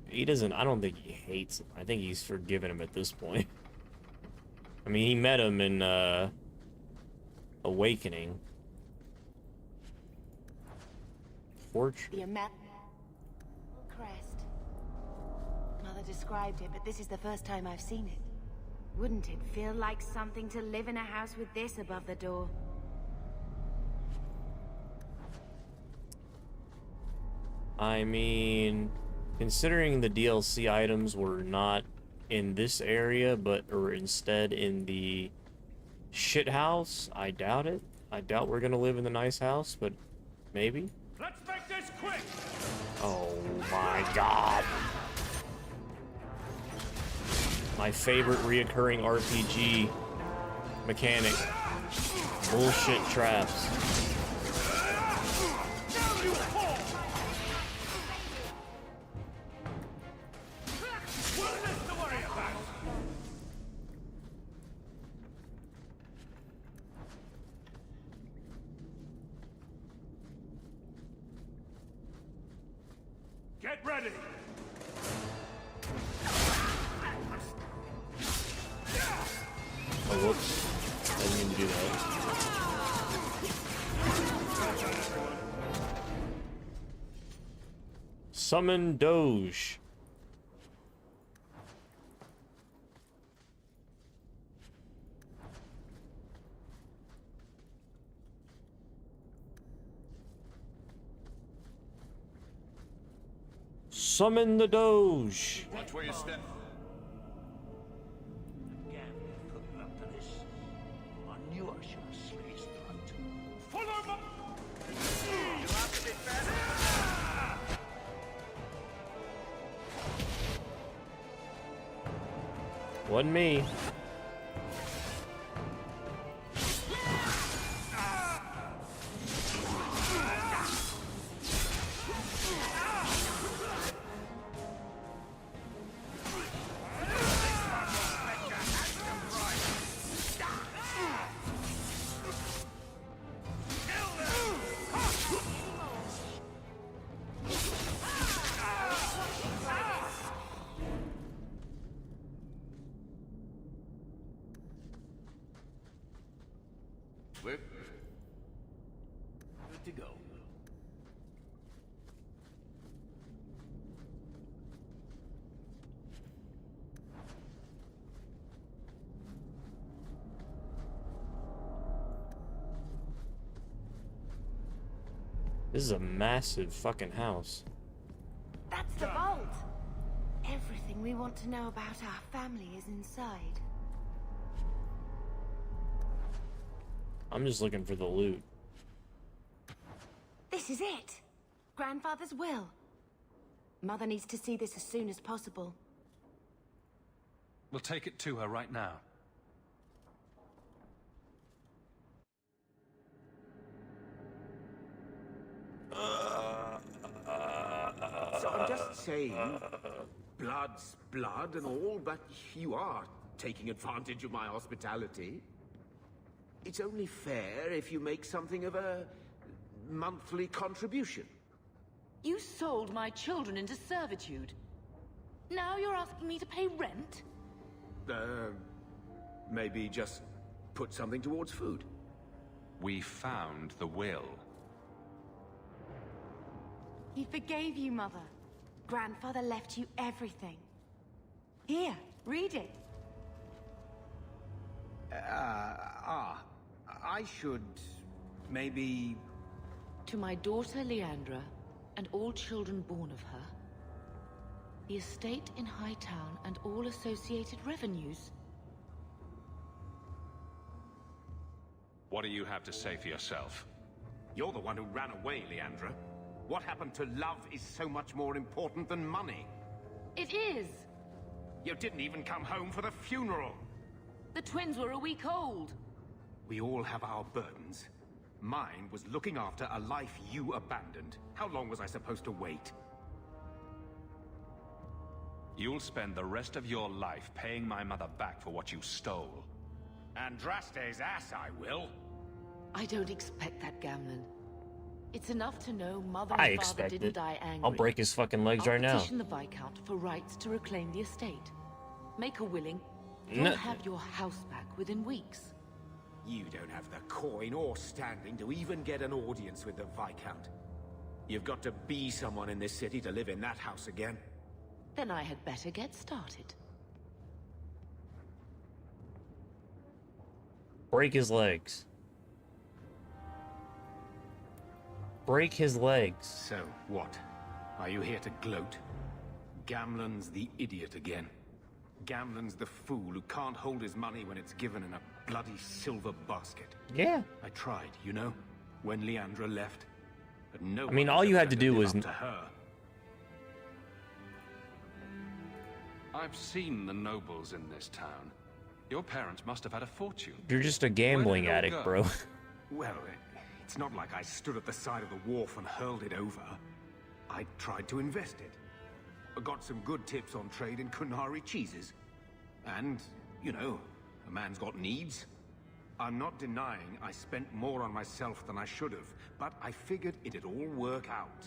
He doesn't, I don't think he hates him. I think he's forgiven him at this point. I mean, he met him in, Awakening. Portrait. The map. Crest. Mother described it, but this is the first time I've seen it. Wouldn't it feel like something to live in a house with this above the door? I mean, considering the DLC items were not in this area, but are instead in the shit house, I doubt it. I doubt we're gonna live in the nice house, but maybe. Let's make this quick! Oh my god. My favorite reoccurring RPG mechanic. Bullshit traps. Now you fall! One less to worry about! Get ready! Oh, whoops. I didn't mean to do that. Summon Doge. Summon the Doge. Watch where you step. Again, put me up to this. I knew I should have slit his throat. Follow my... You'll have to be faster. Wasn't me. good to go. This is a massive fucking house. That's the vault. Everything we want to know about our family is inside. I'm just looking for the loot. This is it. Grandfather's will. Mother needs to see this as soon as possible. We'll take it to her right now. So I'm just saying, blood's blood and all, but you are taking advantage of my hospitality. It's only fair if you make something of a monthly contribution. You sold my children into servitude. Now you're asking me to pay rent? Maybe just put something towards food. We found the will. He forgave you, Mother. Grandfather left you everything. Here, read it. I should maybe... To my daughter Leandra, and all children born of her, the estate in Hightown and all associated revenues. What do you have to say for yourself? You're the one who ran away, Leandra. What happened to love is so much more important than money. It is! You didn't even come home for the funeral. The twins were a week old. We all have our burdens. Mine was looking after a life you abandoned. How long was I supposed to wait? You'll spend the rest of your life paying my mother back for what you stole. Andraste's ass, I will. I don't expect that, Gamlen. It's enough to know Mother I and Father expect didn't it. die angry. I'll break his fucking legs I'll right now. petition the Viscount for rights to reclaim the estate. Make a willing. You'll No. have your house back within weeks. You don't have the coin or standing to even get an audience with the Viscount. You've got to be someone in this city to live in that house again. Then I had better get started. Break his legs. Break his legs. So, what? Are you here to gloat? Gamlen's the idiot again. Gamlen's the fool who can't hold his money when it's given in a bloody silver basket. Yeah. I tried, you know, when Leandra left. But no I mean, one all was you ever had to gonna do live was... up to her. I've seen the nobles in this town. Your parents must have had a fortune. You're just a gambling Where did it addict, all bro. go? Well, it's not like I stood at the side of the wharf and hurled it over. I tried to invest it. I got some good tips on trade in Kunari cheeses. And, you know, a man's got needs. I'm not denying I spent more on myself than I should have, but I figured it'd all work out.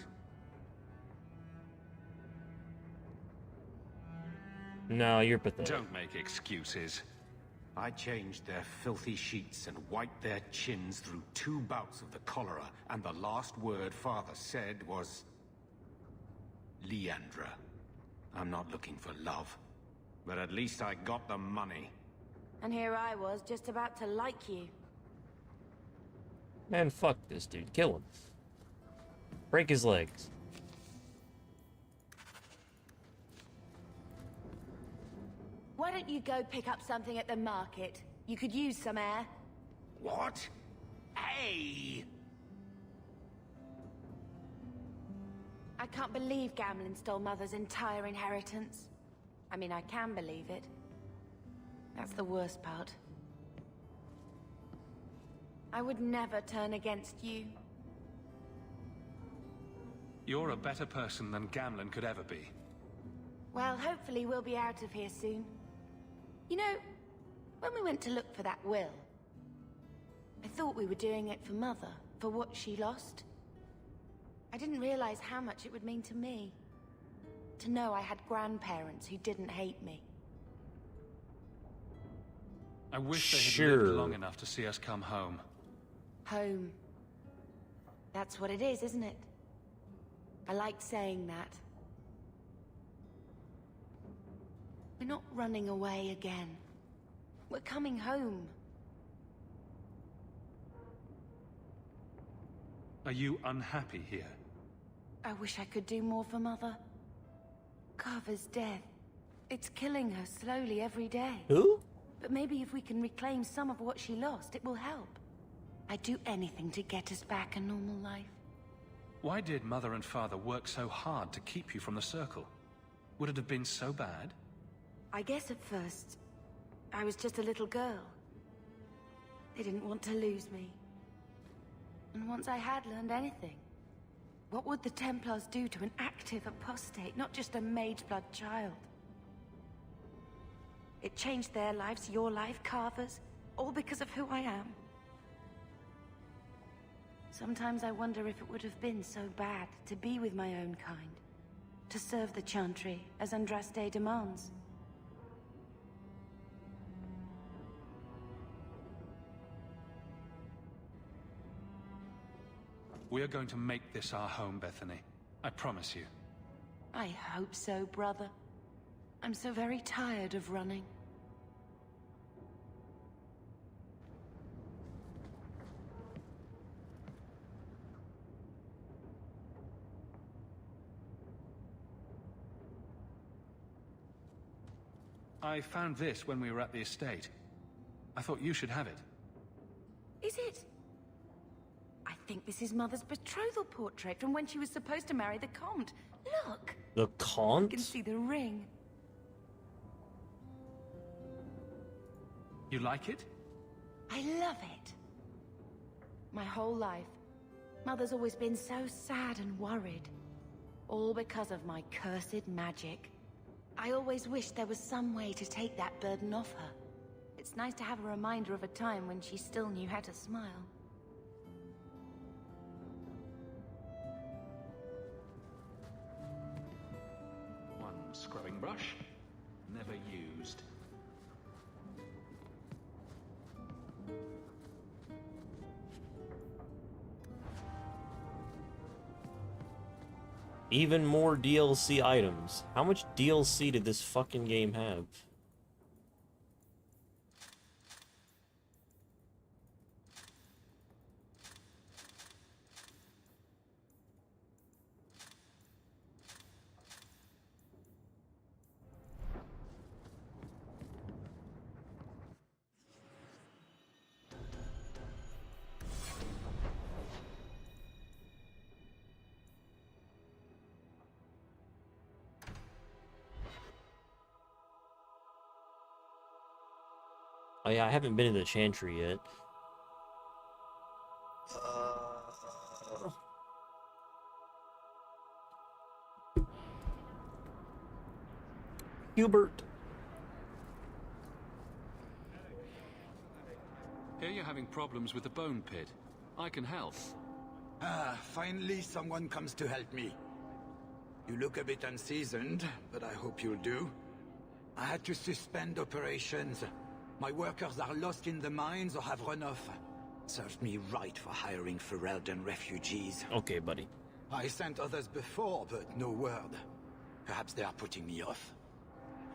No, you're pathetic. Don't make excuses. I changed their filthy sheets and wiped their chins through 2 bouts of the cholera, and the last word Father said was... Leandra. I'm not looking for love, but at least I got the money. And here I was, just about to like you. Man, fuck this dude. Kill him. Break his legs. Why don't you go pick up something at the market? You could use some air. What? Hey! I can't believe Gamlen stole Mother's entire inheritance. I mean, I can believe it. That's the worst part. I would never turn against you. You're a better person than Gamlen could ever be. Well, hopefully we'll be out of here soon. You know, when we went to look for that will, I thought we were doing it for Mother, for what she lost. I didn't realize how much it would mean to me. To know I had grandparents who didn't hate me. I wish they had lived long enough to see us come home. Home. That's what it is, isn't it? I liked saying that. We're not running away again. We're coming home. Are you unhappy here? I wish I could do more for Mother. Carver's death. It's killing her slowly every day. Who? But maybe if we can reclaim some of what she lost, it will help. I'd do anything to get us back a normal life. Why did Mother and Father work so hard to keep you from the Circle? Would it have been so bad? I guess at first, I was just a little girl. They didn't want to lose me. And once I had learned anything, what would the Templars do to an active apostate, not just a mageblood child? It changed their lives, your life, Carver's, all because of who I am. Sometimes I wonder if it would have been so bad to be with my own kind, to serve the Chantry as Andraste demands. We are going to make this our home, Bethany. I promise you. I hope so, brother. I'm so very tired of running. I found this when we were at the estate. I thought you should have it. Is it? I think this is Mother's betrothal portrait from when she was supposed to marry the Comte. Look! The Comte? You can see the ring. You like it? I love it. My whole life, Mother's always been so sad and worried. All because of my cursed magic. I always wished there was some way to take that burden off her. It's nice to have a reminder of a time when she still knew how to smile. One scrubbing brush, never used. Even more DLC items. How much DLC did this fucking game have? Oh yeah, I haven't been in the Chantry yet. Hubert. Here you're having problems with the bone pit. I can help. Ah, finally someone comes to help me. You look a bit unseasoned, but I hope you'll do. I had to suspend operations. My workers are lost in the mines or have run off. Served me right for hiring Ferelden refugees. Okay, buddy. I sent others before, but no word. Perhaps they are putting me off.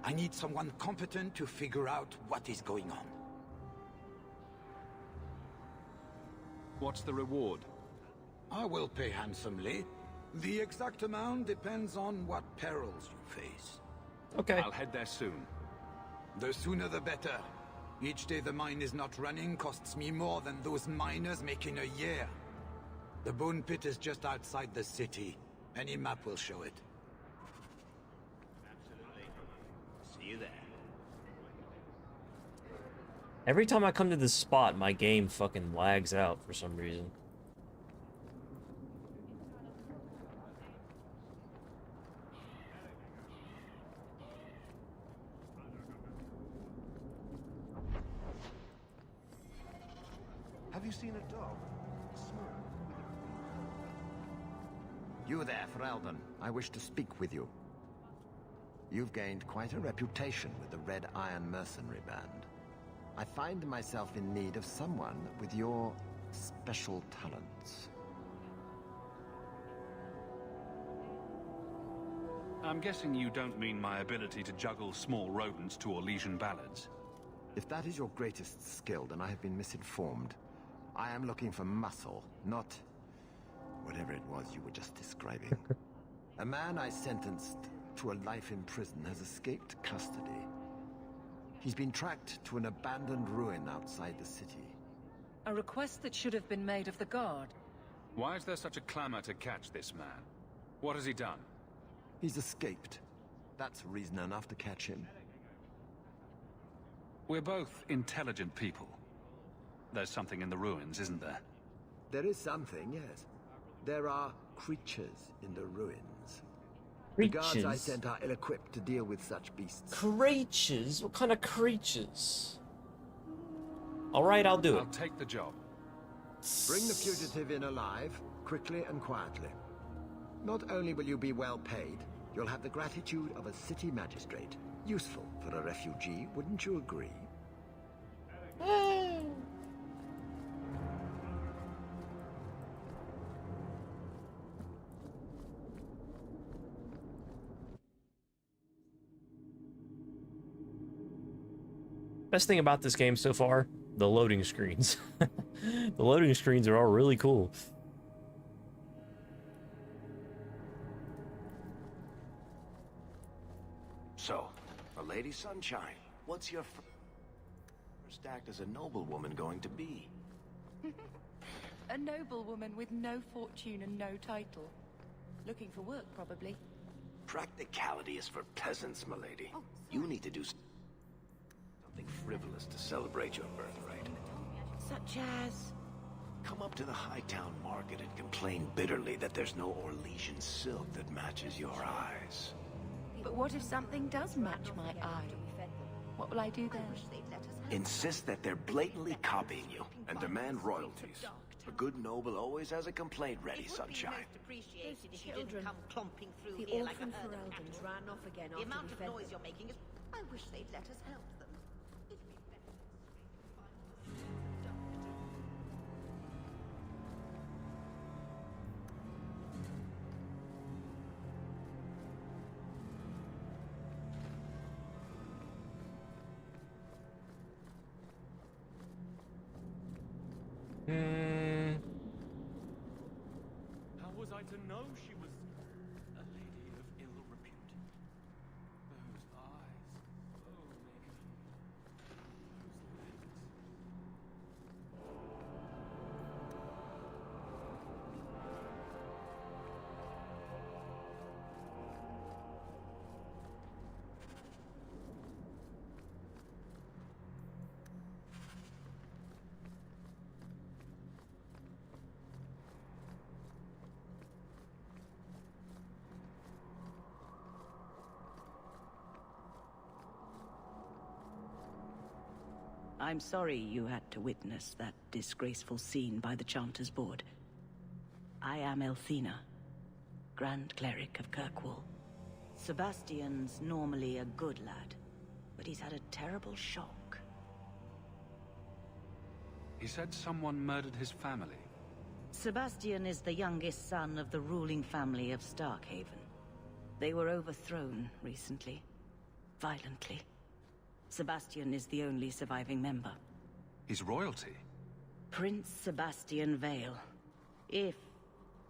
I need someone competent to figure out what is going on. What's the reward? I will pay handsomely. The exact amount depends on what perils you face. Okay. I'll head there soon. The sooner the better. Each day the mine is not running costs me more than those miners make in a year. The bone pit is just outside the city. Any map will show it. Absolutely. See you there. Every time I come to this spot, my game fucking lags out for some reason. Have you seen a dog? You there, Ferelden. I wish to speak with you. You've gained quite a reputation with the Red Iron Mercenary Band. I find myself in need of someone with your special talents. I'm guessing you don't mean my ability to juggle small rodents to Orlesian ballads. If that is your greatest skill, then I have been misinformed. I am looking for muscle, not whatever it was you were just describing. A man I sentenced to a life in prison has escaped custody. He's been tracked to an abandoned ruin outside the city. A request that should have been made of the guard. Why is there such a clamor to catch this man? What has he done? He's escaped. That's reason enough to catch him. We're both intelligent people. There's something in the ruins, isn't there? There is something, yes. There are creatures in the ruins. Creatures? The guards I sent are ill-equipped to deal with such beasts. Creatures? What kind of creatures? Alright, I'll do it. I'll take the job. Bring the fugitive in alive, quickly and quietly. Not only will you be well paid, you'll have the gratitude of a city magistrate. Useful for a refugee, wouldn't you agree? Best thing about this game so far, the loading screens. The loading screens are all really cool. So, a Lady Sunshine, what's your first act as a noblewoman going to be? A noblewoman with no fortune and no title. Looking for work, probably. Practicality is for peasants, milady. You need to do something frivolous to celebrate your birthright. Such as... Come up to the Hightown Market and complain bitterly that there's no Orlesian silk that matches your eyes. But what if something does match my eye? What will I do then? Insist that they're blatantly copying you and demand royalties. A good noble always has a complaint ready, Sunshine. Those children come clomping through here like a herd of cattle. Ran off again after the amount of noise you're making is... I wish they'd let us help them. It'd be better. How was I to know she was a lady of ill repute? Those eyes, oh naked. Those lips. I'm sorry you had to witness that disgraceful scene by the Chanter's Board. I am Elthina, Grand Cleric of Kirkwall. Sebastian's normally a good lad, but he's had a terrible shock. He said someone murdered his family. Sebastian is the youngest son of the ruling family of Starkhaven. They were overthrown recently, violently. Sebastian is the only surviving member. He's royalty? Prince Sebastian Vale, if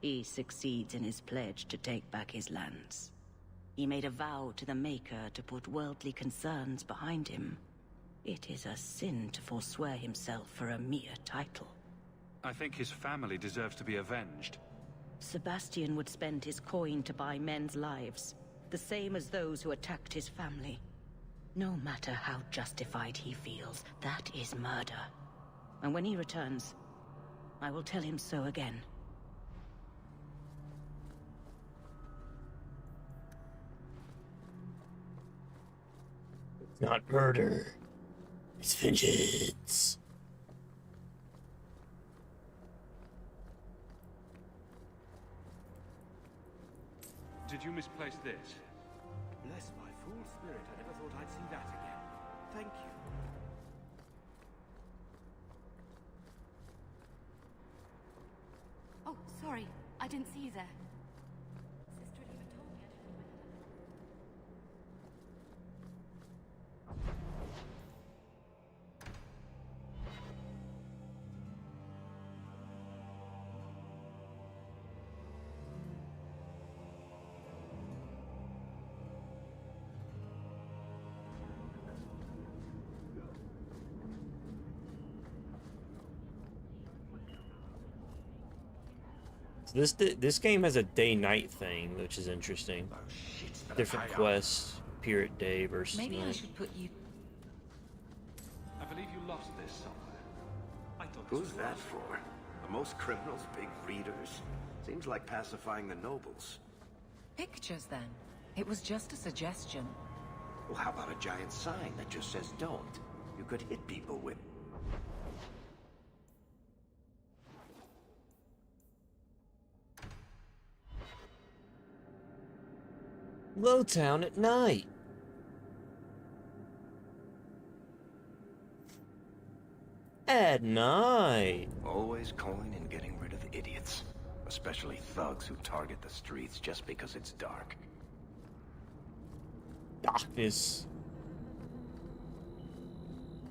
he succeeds in his pledge to take back his lands. He made a vow to the Maker to put worldly concerns behind him. It is a sin to forswear himself for a mere title. I think his family deserves to be avenged. Sebastian would spend his coin to buy men's lives, the same as those who attacked his family. No matter how justified he feels, that is murder. And when he returns, I will tell him so again. It's not murder. It's vengeance. Did you misplace this? Bless my fool spirit, I never thought I'd see that again. Thank you. Oh, sorry. I didn't see you there. So this game has a day-night thing, which is interesting. Different quests appear at day versus Maybe night. I should put you... I believe you lost this somewhere. I thought Who's that for? Are most criminals big readers? Seems like pacifying the nobles. Pictures, then. It was just a suggestion. Well, how about a giant sign that just says don't? You could hit people with... Lowtown at night. At night. Always calling and getting rid of idiots. Especially thugs who target the streets just because it's dark. Darkness.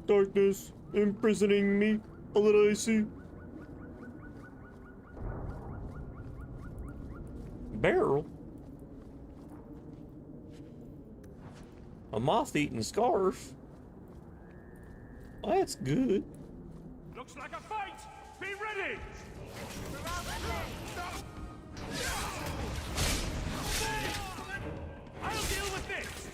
Darkness imprisoning me. All that I see. Barrel. A moth-eaten scarf. Well, that's good. Looks like a fight! Be ready! I'll deal with this!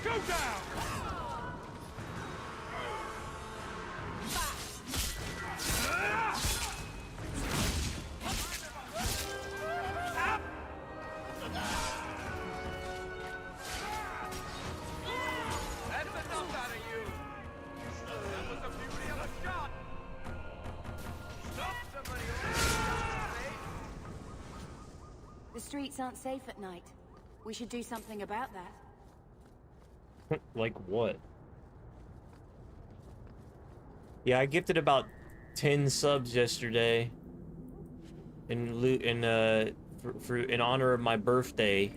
Go down! That's enough out of you. That was the beauty of a shot. Stop somebody. The streets aren't safe at night. We should do something about that. Like what? Yeah, I gifted about 10 subs yesterday in honor of my birthday.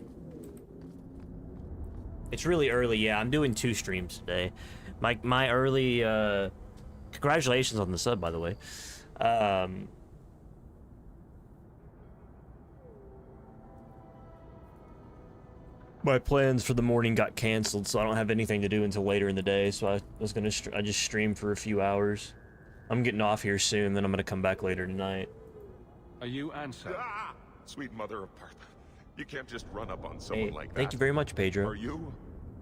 It's really early. Yeah, I'm doing 2 streams today. My early congratulations on the sub, by the way. My plans for the morning got canceled, so I don't have anything to do until later in the day. So I was gonna I just stream for a few hours. I'm getting off here soon, then I'm gonna come back later tonight. Are you Ansel? Ah! Sweet mother of Partha. You can't just run up on someone like that. Thank you very much, Pedro. Are you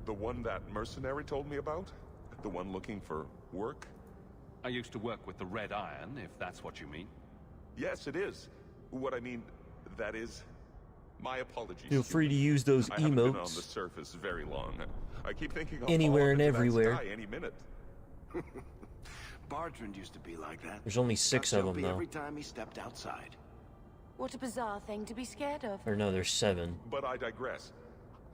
the one that mercenary told me about? The one looking for work? I used to work with the Red Iron, if that's what you mean. Yes, it is. What I mean, that is... My apologies. Feel free to use those I haven't been on emotes the surface very long. I keep thinking I'll anywhere fall and into that everywhere. sky any minute. Bartrand used to be like that. There's only 6 of them, though. Every time he stepped outside. What a bizarre thing to be scared of. Or no, there's 7. But I digress.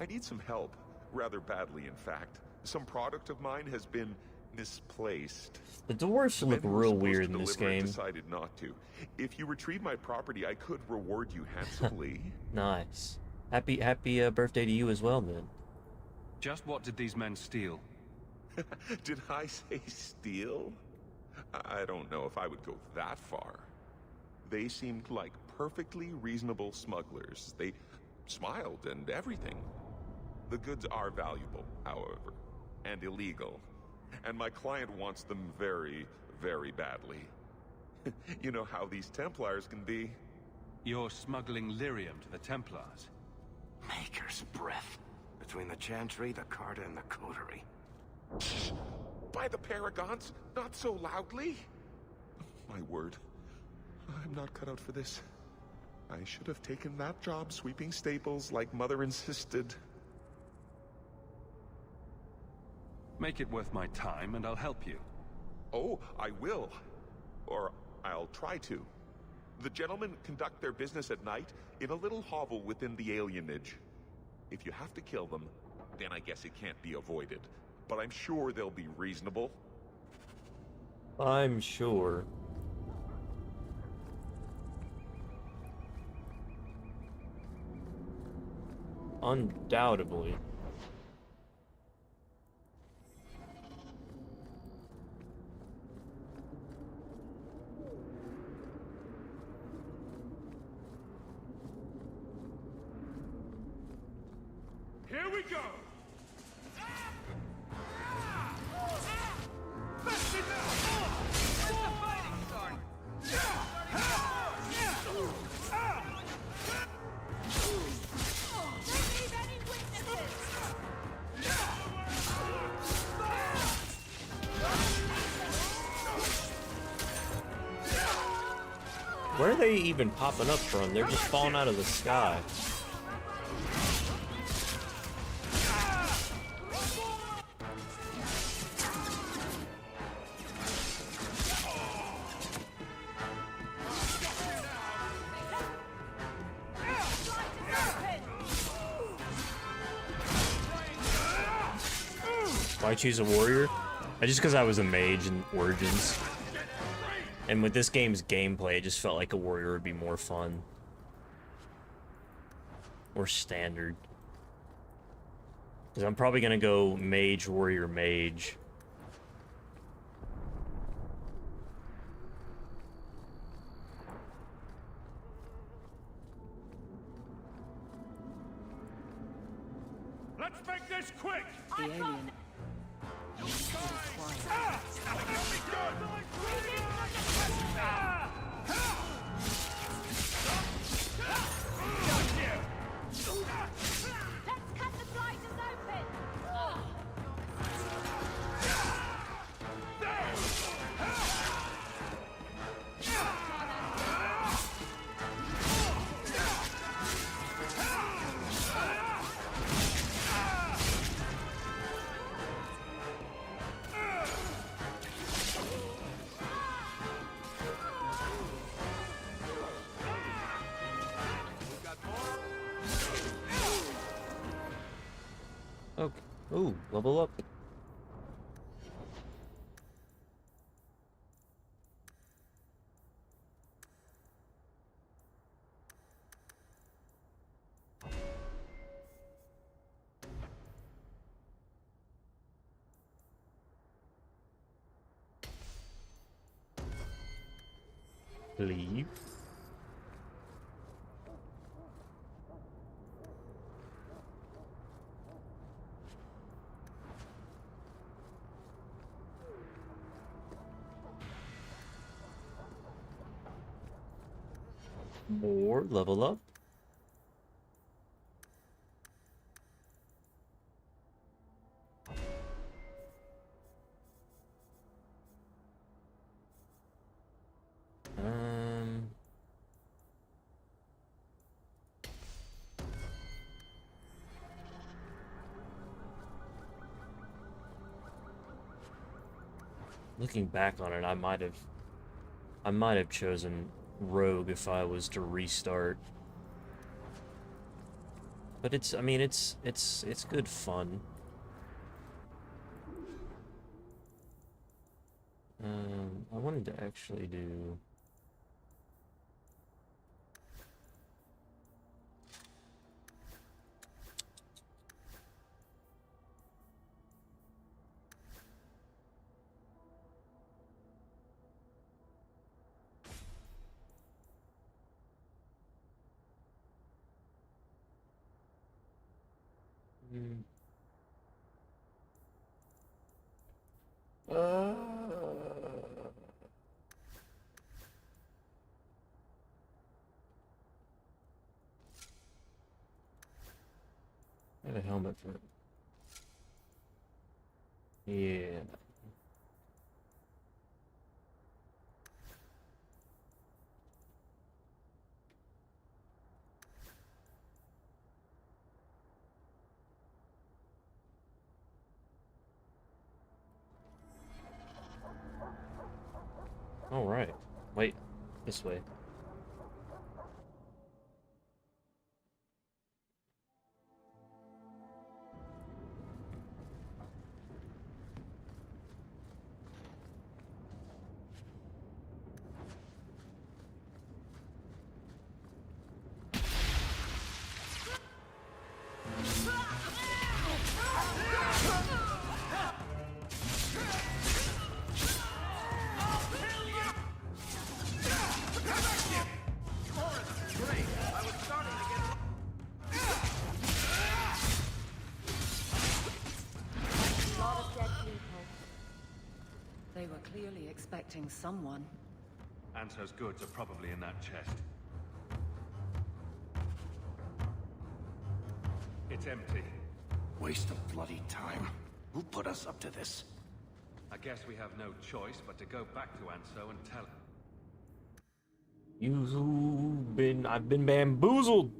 I need some help. Rather badly, in fact. Some product of mine has been misplaced. The dwarves look real weird in this game. Decided not to. If you retrieve my property, I could reward you handsomely. Nice. Happy birthday to you as well, then. Just what did these men steal? Did I say steal? I don't know if I would go that far. They seemed like perfectly reasonable smugglers. They smiled and everything. The goods are valuable, however, and illegal. And my client wants them very, very badly. You know how these Templars can be. You're smuggling lyrium to the Templars? Maker's breath. Between the Chantry, the Carta, and the Coterie. By the Paragons, not so loudly. My word. I'm not cut out for this. I should have taken that job sweeping stables like Mother insisted. Make it worth my time and I'll help you. Oh, I will. Or I'll try to. The gentlemen conduct their business at night in a little hovel within the alienage. If you have to kill them, then I guess it can't be avoided. But I'm sure they'll be reasonable. I'm sure. Undoubtedly. Here we go! That's enough! Let the fighting start! Don't leave any witnesses! Where are they even popping up from? They're just falling out of the sky. Why choose a warrior? Just because I was a mage in Origins. And with this game's gameplay, it just felt like a warrior would be more fun. Or standard. Because I'm probably going to go mage, warrior, mage. Let's make this quick! The alien. Let's cut the blighters open! Okay. Ooh, level up. Leave. More level up. Looking back on it, I might have chosen Rogue if I was to restart. But I mean, it's good fun. I wanted to actually do. I have a helmet for it. Yeah. All right. Wait, this way. Come protecting someone. Anso's goods are probably in that chest. It's empty. Waste of bloody time. Who put us up to this? I guess we have no choice but to go back to Anso and tell him. I've been bamboozled.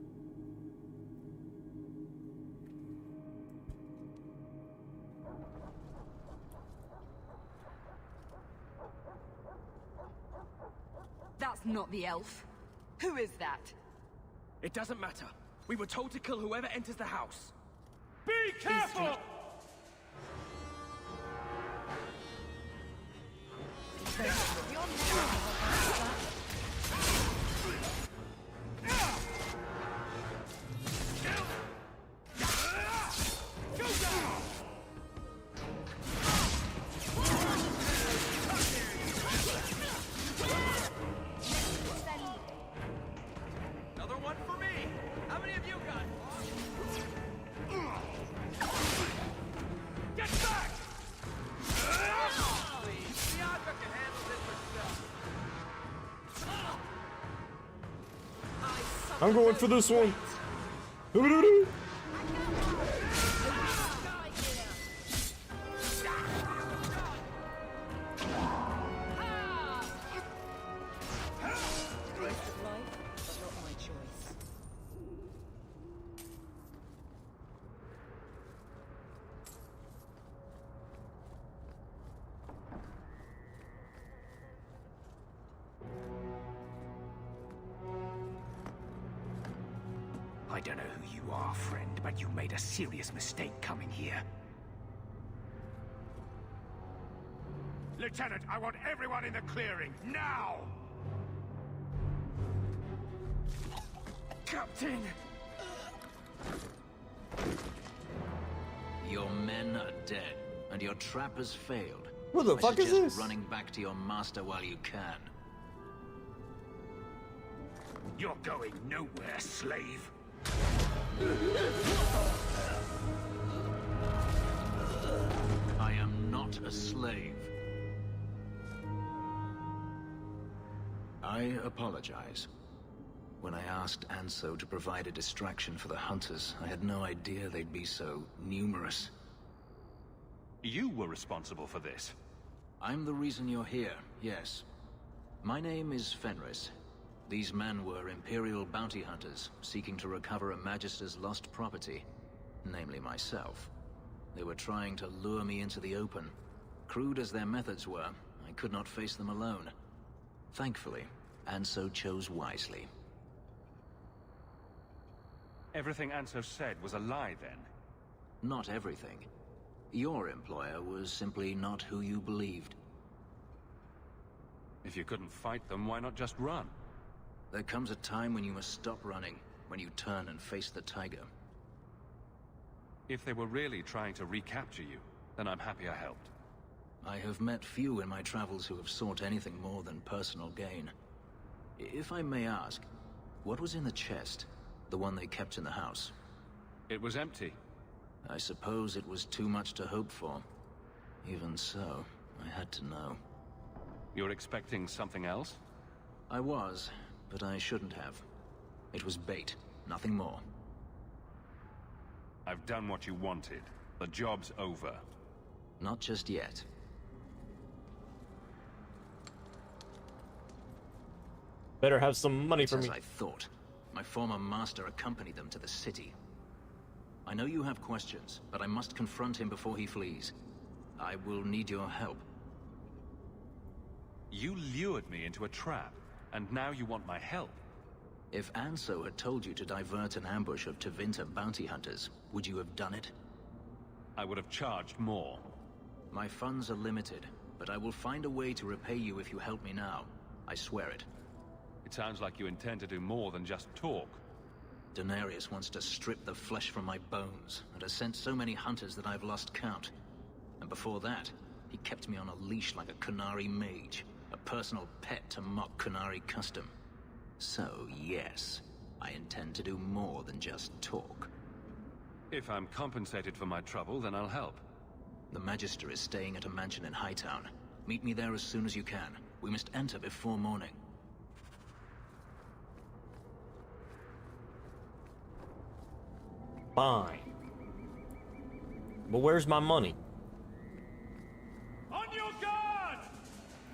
That's not the elf. Who is that? It doesn't matter. We were told to kill whoever enters the house. Be careful! Another one for me! How many of you got? Get back! Bianca can handle this herself. I'm going for this one. I don't know who you are, friend, but you made a serious mistake coming here. Lieutenant, I want everyone in the clearing, now! Captain! Your men are dead, and your trap has failed. What the fuck is this? Running back to your master while you can. You're going nowhere, slave. I am not a slave. I apologize. When I asked Anso to provide a distraction for the hunters, I had no idea they'd be so numerous. You were responsible for this. I'm the reason you're here, yes. My name is Fenris. These men were Imperial bounty hunters, seeking to recover a Magister's lost property, namely myself. They were trying to lure me into the open. Crude as their methods were, I could not face them alone. Thankfully, Anso chose wisely. Everything Anso said was a lie, then? Not everything. Your employer was simply not who you believed. If you couldn't fight them, why not just run? There comes a time when you must stop running, when you turn and face the tiger. If they were really trying to recapture you, then I'm happy I helped. I have met few in my travels who have sought anything more than personal gain. If I may ask, what was in the chest? The one they kept in the house? It was empty. I suppose it was too much to hope for. Even so, I had to know. You're expecting something else? I was, but I shouldn't have. It was bait, nothing more. I've done what you wanted. The job's over. Not just yet. Better have some money for As me. I thought. My former master accompanied them to the city. I know you have questions, but I must confront him before he flees. I will need your help. You lured me into a trap, and now you want my help. If Anso had told you to divert an ambush of Tevinter bounty hunters, would you have done it? I would have charged more. My funds are limited, but I will find a way to repay you if you help me now. I swear it. It sounds like you intend to do more than just talk. Denarius wants to strip the flesh from my bones, and has sent so many hunters that I've lost count. And before that, he kept me on a leash like a Qunari mage, a personal pet to mock Qunari custom. So, yes, I intend to do more than just talk. If I'm compensated for my trouble, then I'll help. The Magister is staying at a mansion in Hightown. Meet me there as soon as you can. We must enter before morning. Fine. But where's my money? On your guard!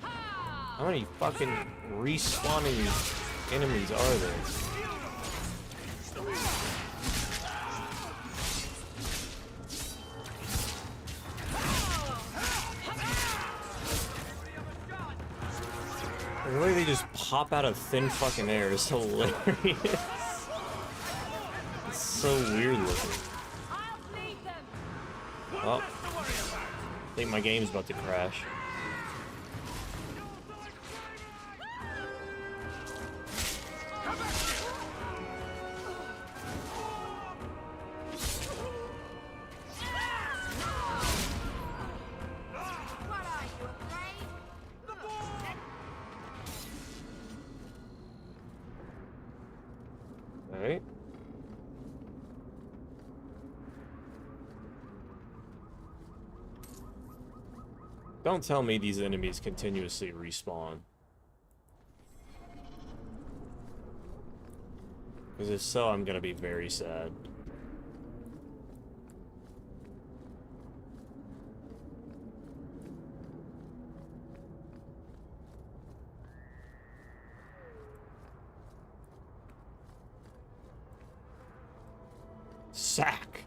How many fucking respawning enemies are there? The way they just pop out of thin fucking air is hilarious. It's so weird looking. Well, I think my game's about to crash. Alright. Don't tell me these enemies continuously respawn. Because if so, I'm gonna be very sad. Sack!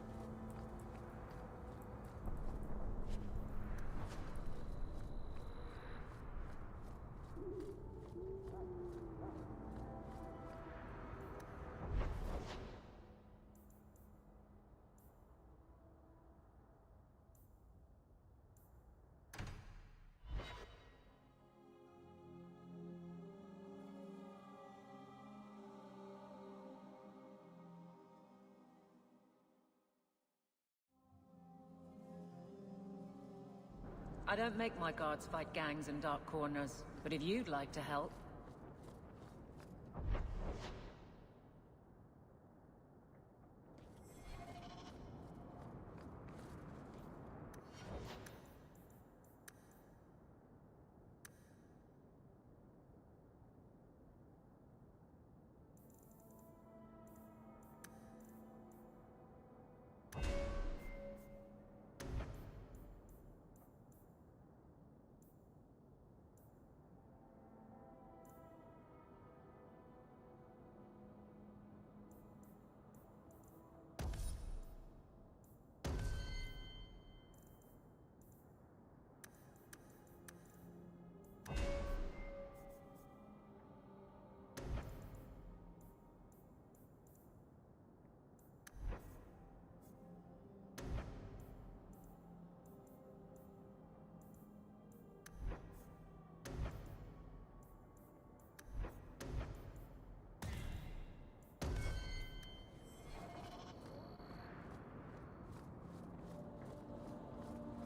I don't make my guards fight gangs in dark corners, but if you'd like to help...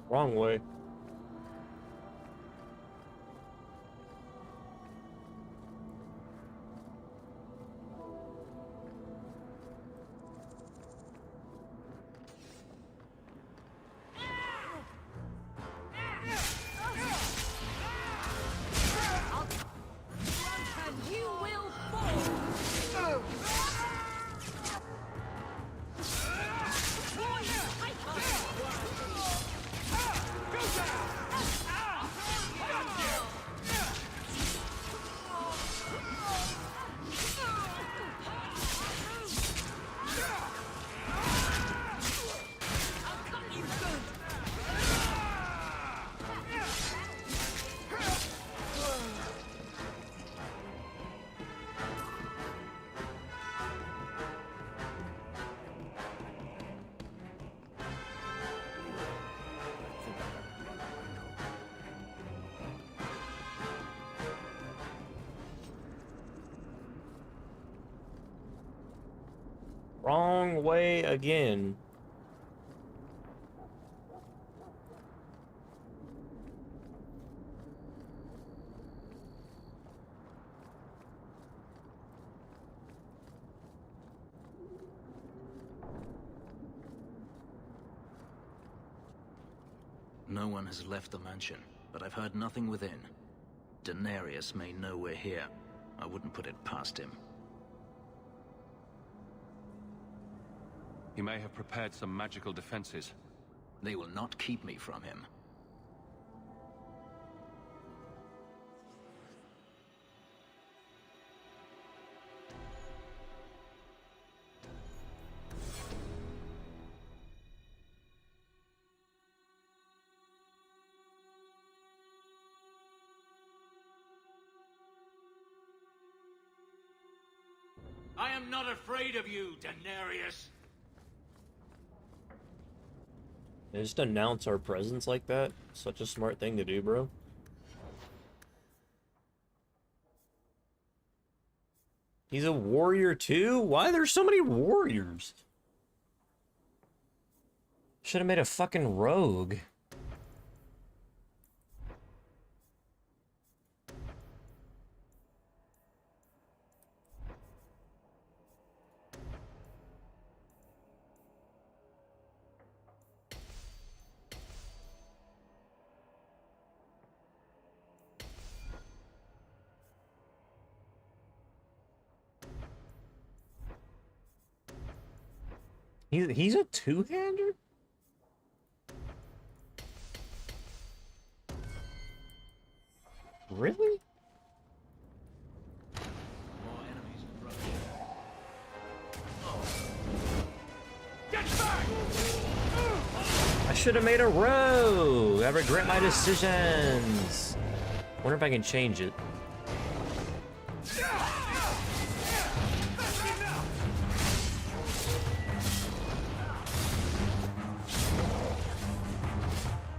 Wrong way. Wrong way again. No one has left the mansion. but I've heard nothing within. Daenerys may know we're here. I wouldn't put it past him. He may have prepared some magical defenses. They will not keep me from him. I am not afraid of you, Daenerys. Just announce our presence like that? Such a smart thing to do, bro. He's a warrior too? Why are there so many warriors? Should have made a fucking rogue. He's a two-hander? Really? I should have made a rogue. I regret my decisions. Wonder if I can change it.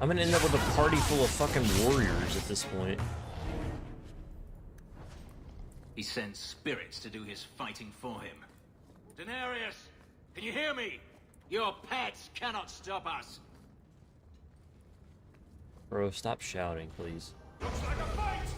I'm gonna end up with a party full of fucking warriors at this point. He sends spirits to do his fighting for him. Daenerys, can you hear me? Your pets cannot stop us. Bro, stop shouting, please. Looks like a fight!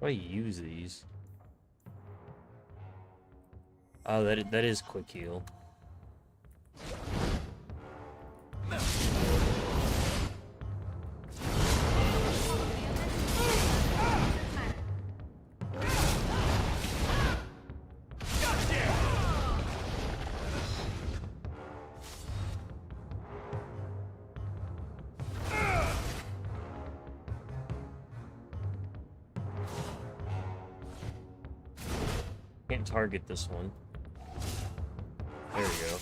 How do I use these? Oh, that is quick heal. Can't target this one. There we go.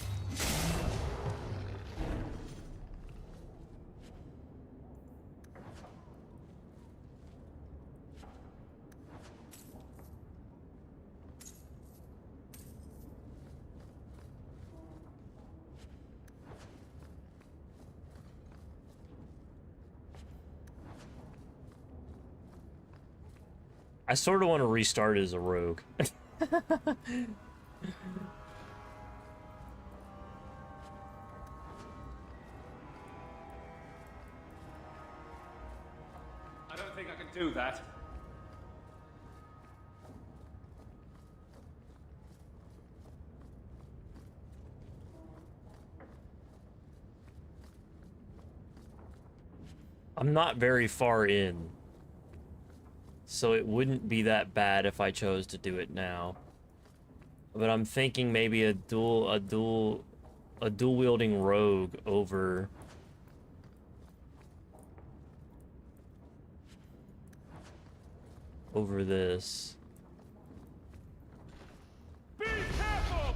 I sort of want to restart as a rogue. I don't think I can do that. I'm not very far in. So it wouldn't be that bad if I chose to do it now. But I'm thinking maybe a dual wielding rogue over this. Be careful!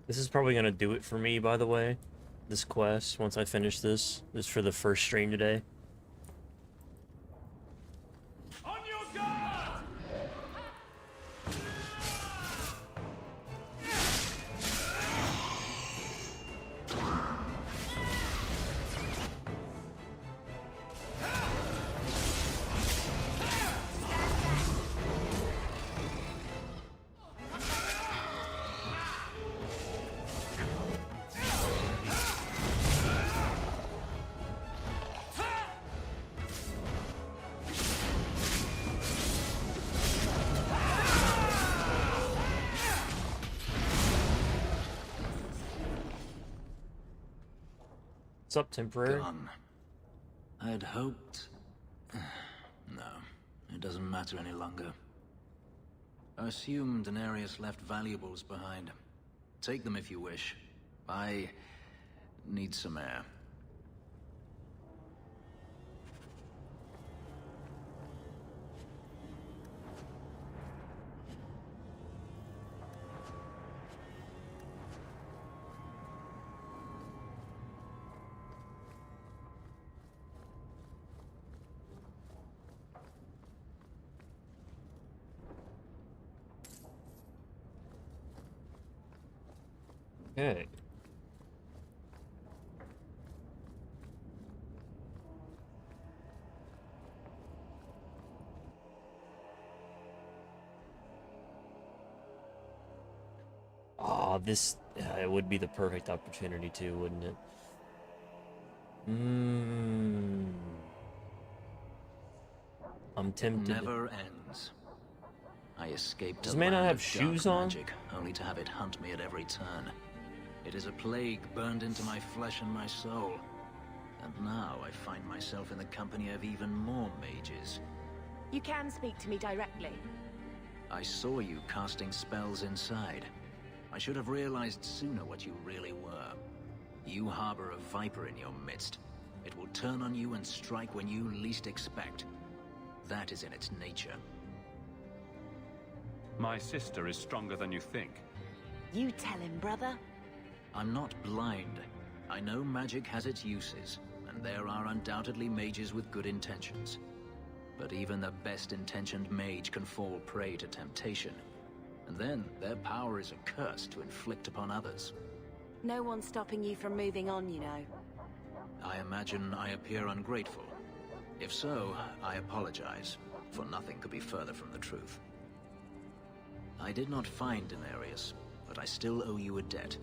This is probably gonna do it for me, by the way. This quest, once I finish this is for the first stream today. On your guard! What's up, temporary? Gone. I'd hoped... No, it doesn't matter any longer. I assume Daenerys left valuables behind. Take them if you wish. I need some air. Okay. Oh, this it would be the perfect opportunity too, wouldn't it? I'm tempted. Never ends. I escaped Does a man not land have of shoes dark on? magic, only to have it hunt me at every turn. It is a plague burned into my flesh and my soul. And now I find myself in the company of even more mages. You can speak to me directly. I saw you casting spells inside. I should have realized sooner what you really were. You harbor a viper in your midst. It will turn on you and strike when you least expect. That is in its nature. My sister is stronger than you think. You tell him, brother. I'm not blind. I know magic has its uses, and there are undoubtedly mages with good intentions. But even the best-intentioned mage can fall prey to temptation. And then their power is a curse to inflict upon others. No one's stopping you from moving on, you know. I imagine I appear ungrateful. If so, I apologize, for nothing could be further from the truth. I did not find Daenerys, but I still owe you a debt.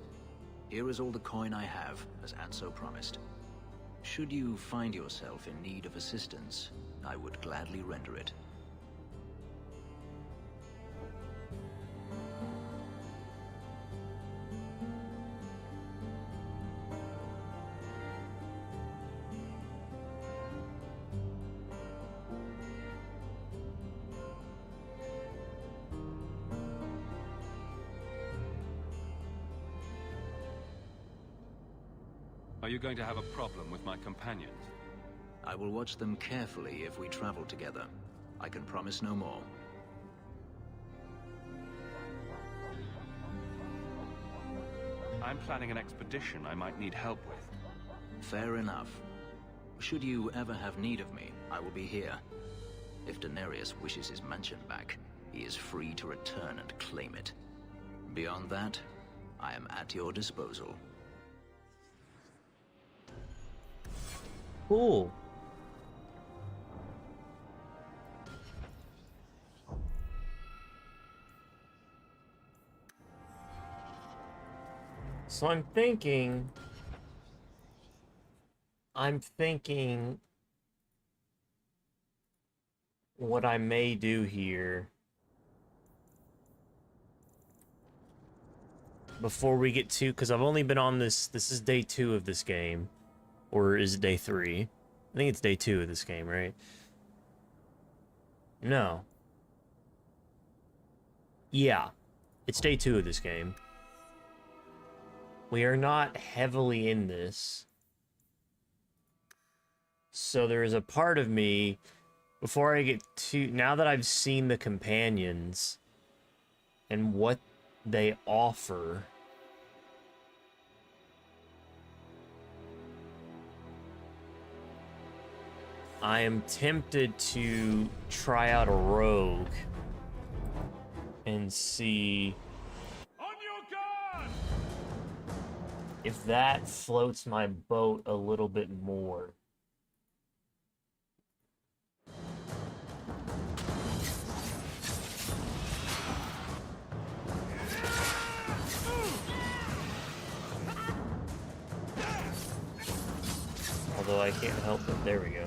Here is all the coin I have, as Anso promised. Should you find yourself in need of assistance, I would gladly render it. Are you going to have a problem with my companions? I will watch them carefully if we travel together. I can promise no more. I'm planning an expedition I might need help with. Fair enough. Should you ever have need of me, I will be here. If Daenerys wishes his mansion back, he is free to return and claim it. Beyond that, I am at your disposal. Cool. So I'm thinking what I may do here before we get to, because I've only been on this is day 2 of this game, or is it day 3? I think it's day 2 of this game, right? No. Yeah, it's day 2 of this game. We are not heavily in this. So there is a part of me, before I get to, now that I've seen the companions and what they offer, I am tempted to try out a rogue and see if that floats my boat a little bit more. Although I can't help it. There we go.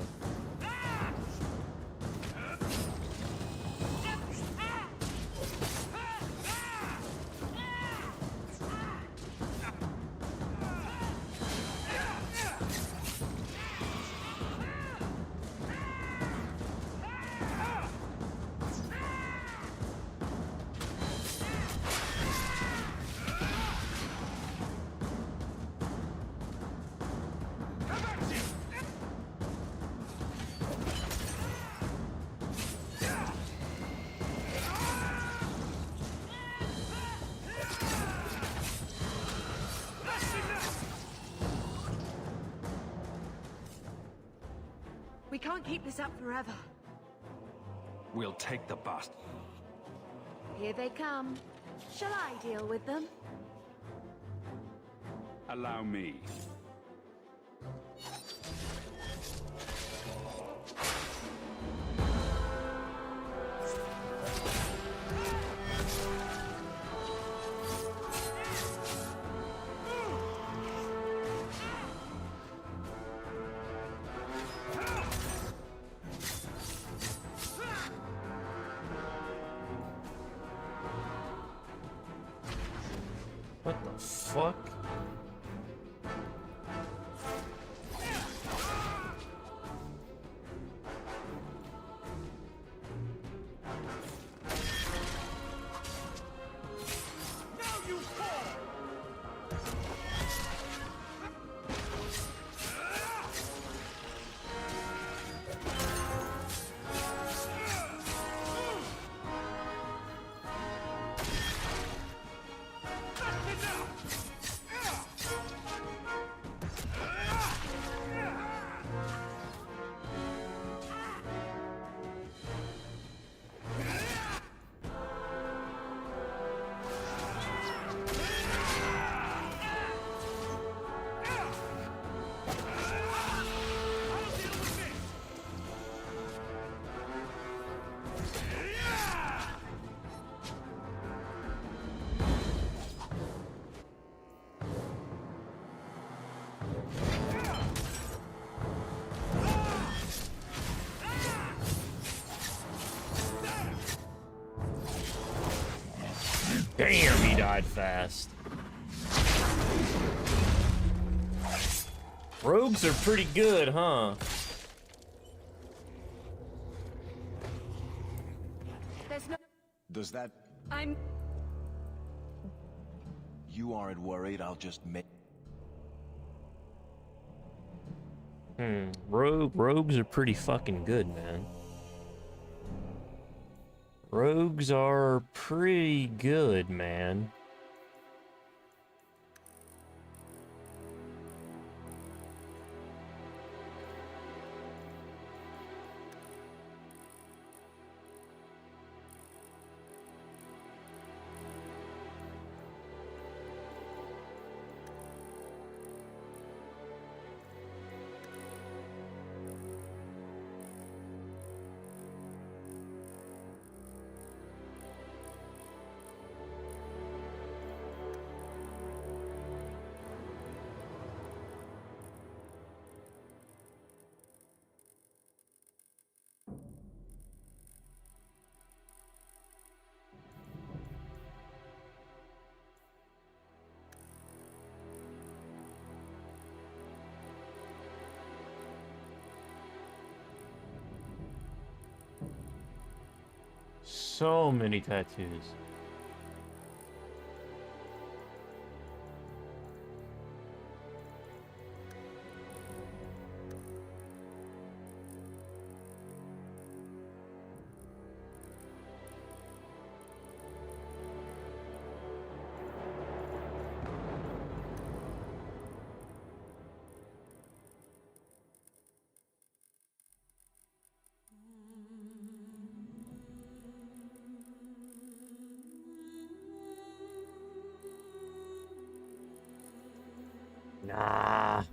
We can't keep this up forever. We'll take the bus. Here they come. Shall I deal with them? Allow me. What the fuck? Damn, he died fast. Rogues are pretty good, huh? There's no... Does that... I'm... You aren't worried I'll just make... Rogues are pretty fucking good, man. Rogues are pretty good, man. So many tattoos. Nah.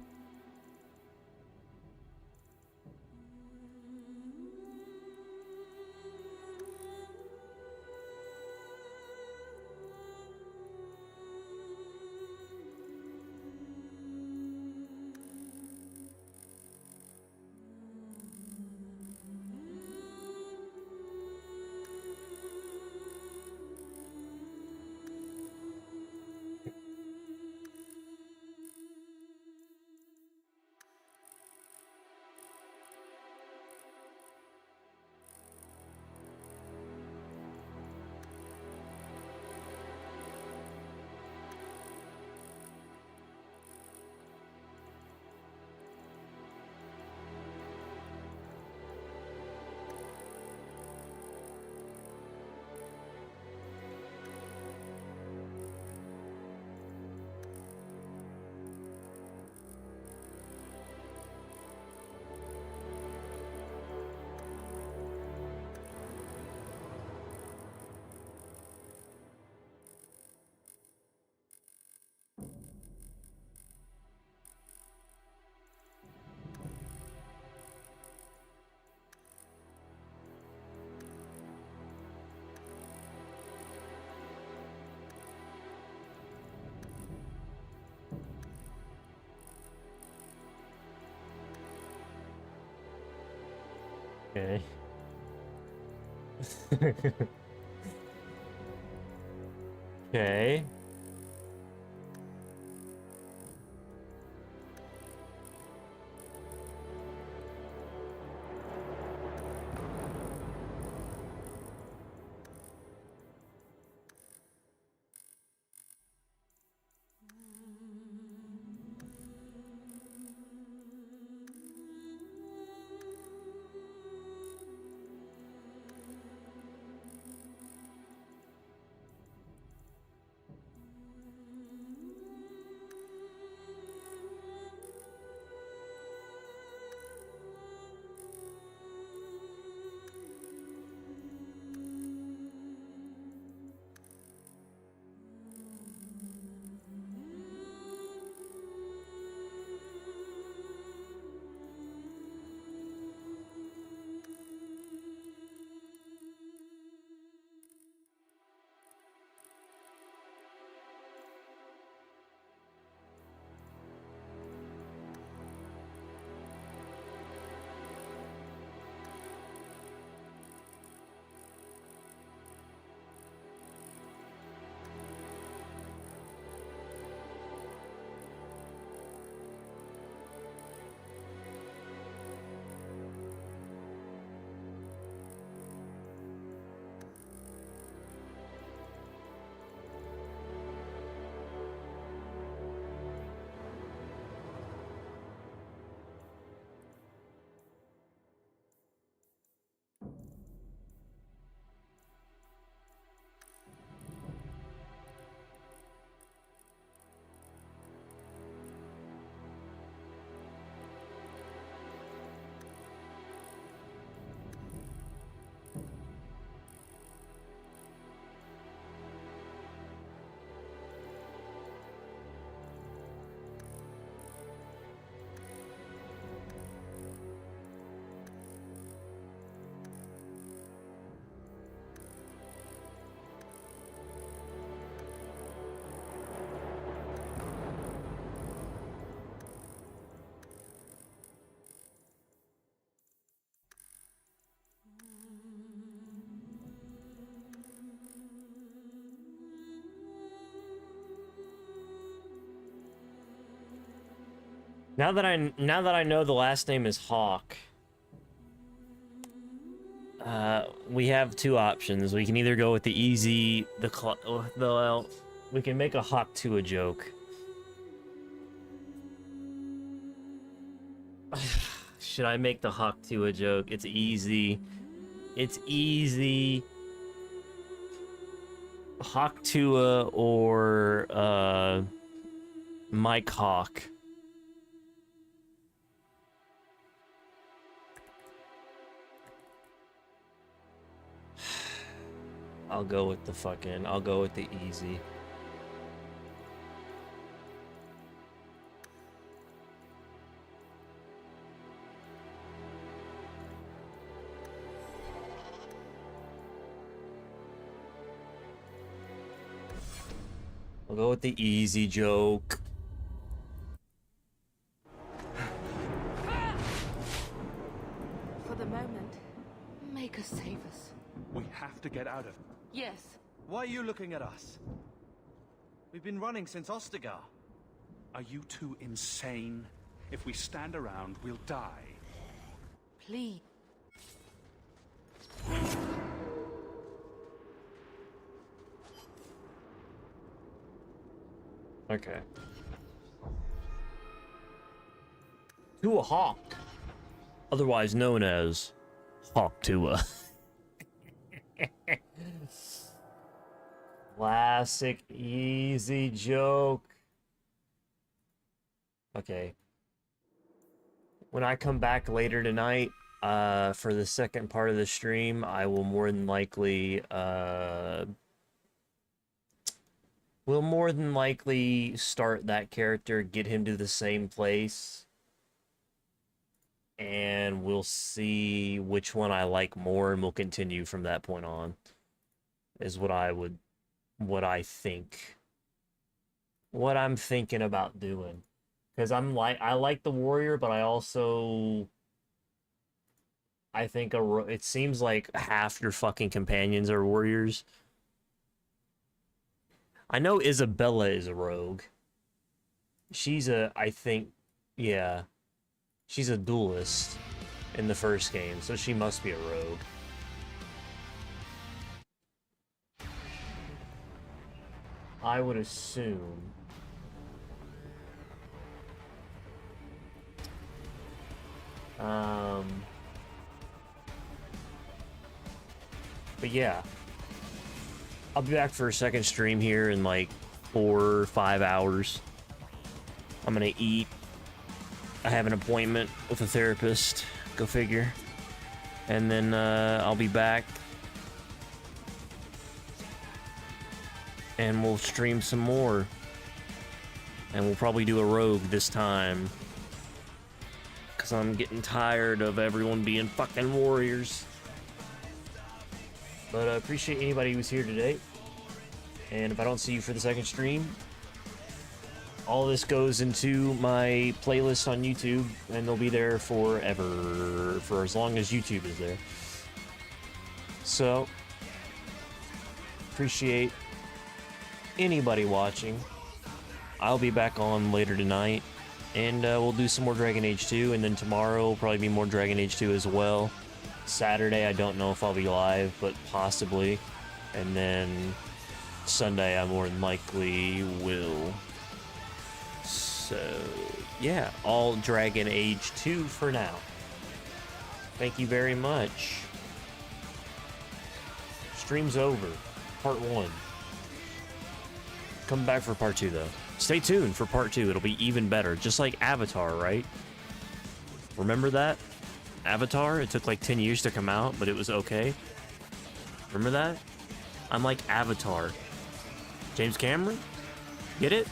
Okay. Okay. Now that I know the last name is Hawk, We have two options. We can either go with the easy, we can make a Hawk to a joke. Should I make the Hawk to a joke? It's easy. It's easy. Hawk Tua or Mike Hawk. I'll go with the easy. I'll go with the easy joke. For the moment, make us save us. We have to get out of... Yes. Why are you looking at us? We've been running since Ostagar. Are you two insane? If we stand around, we'll die. Please. Okay. Tua Hawk, otherwise known as Hawk Tua. Classic easy joke. Okay. When I come back later tonight, for the second part of the stream, I will more than likely, start that character, get him to the same place, and we'll see which one I like more, and we'll continue from that point on, is what I'm thinking about doing. Because I like the warrior, but I think it seems like half your fucking companions are warriors. I know Isabella is a rogue. She's yeah. She's a duelist in the first game, so she must be a rogue. I would assume. But yeah. I'll be back for a second stream here in like 4 or 5 hours. I'm gonna eat. I have an appointment with a therapist. Go figure. And then I'll be back. And we'll stream some more. And we'll probably do a rogue this time. Because I'm getting tired of everyone being fucking warriors. But I appreciate anybody who's here today. And if I don't see you for the second stream, all this goes into my playlist on YouTube, and they'll be there forever, for as long as YouTube is there. So, appreciate anybody watching. I'll be back on later tonight, and we'll do some more Dragon Age 2, and then tomorrow will probably be more Dragon Age 2 as well. Saturday, I don't know if I'll be live, but possibly. And then Sunday, I more than likely will. So, yeah, all Dragon Age 2 for now. Thank you very much. Stream's over. Part 1. Come back for part 2, though. Stay tuned for part 2. It'll be even better. Just like Avatar, right? Remember that? Avatar? It took like 10 years to come out, but it was okay. Remember that? I'm like Avatar. James Cameron? Get it?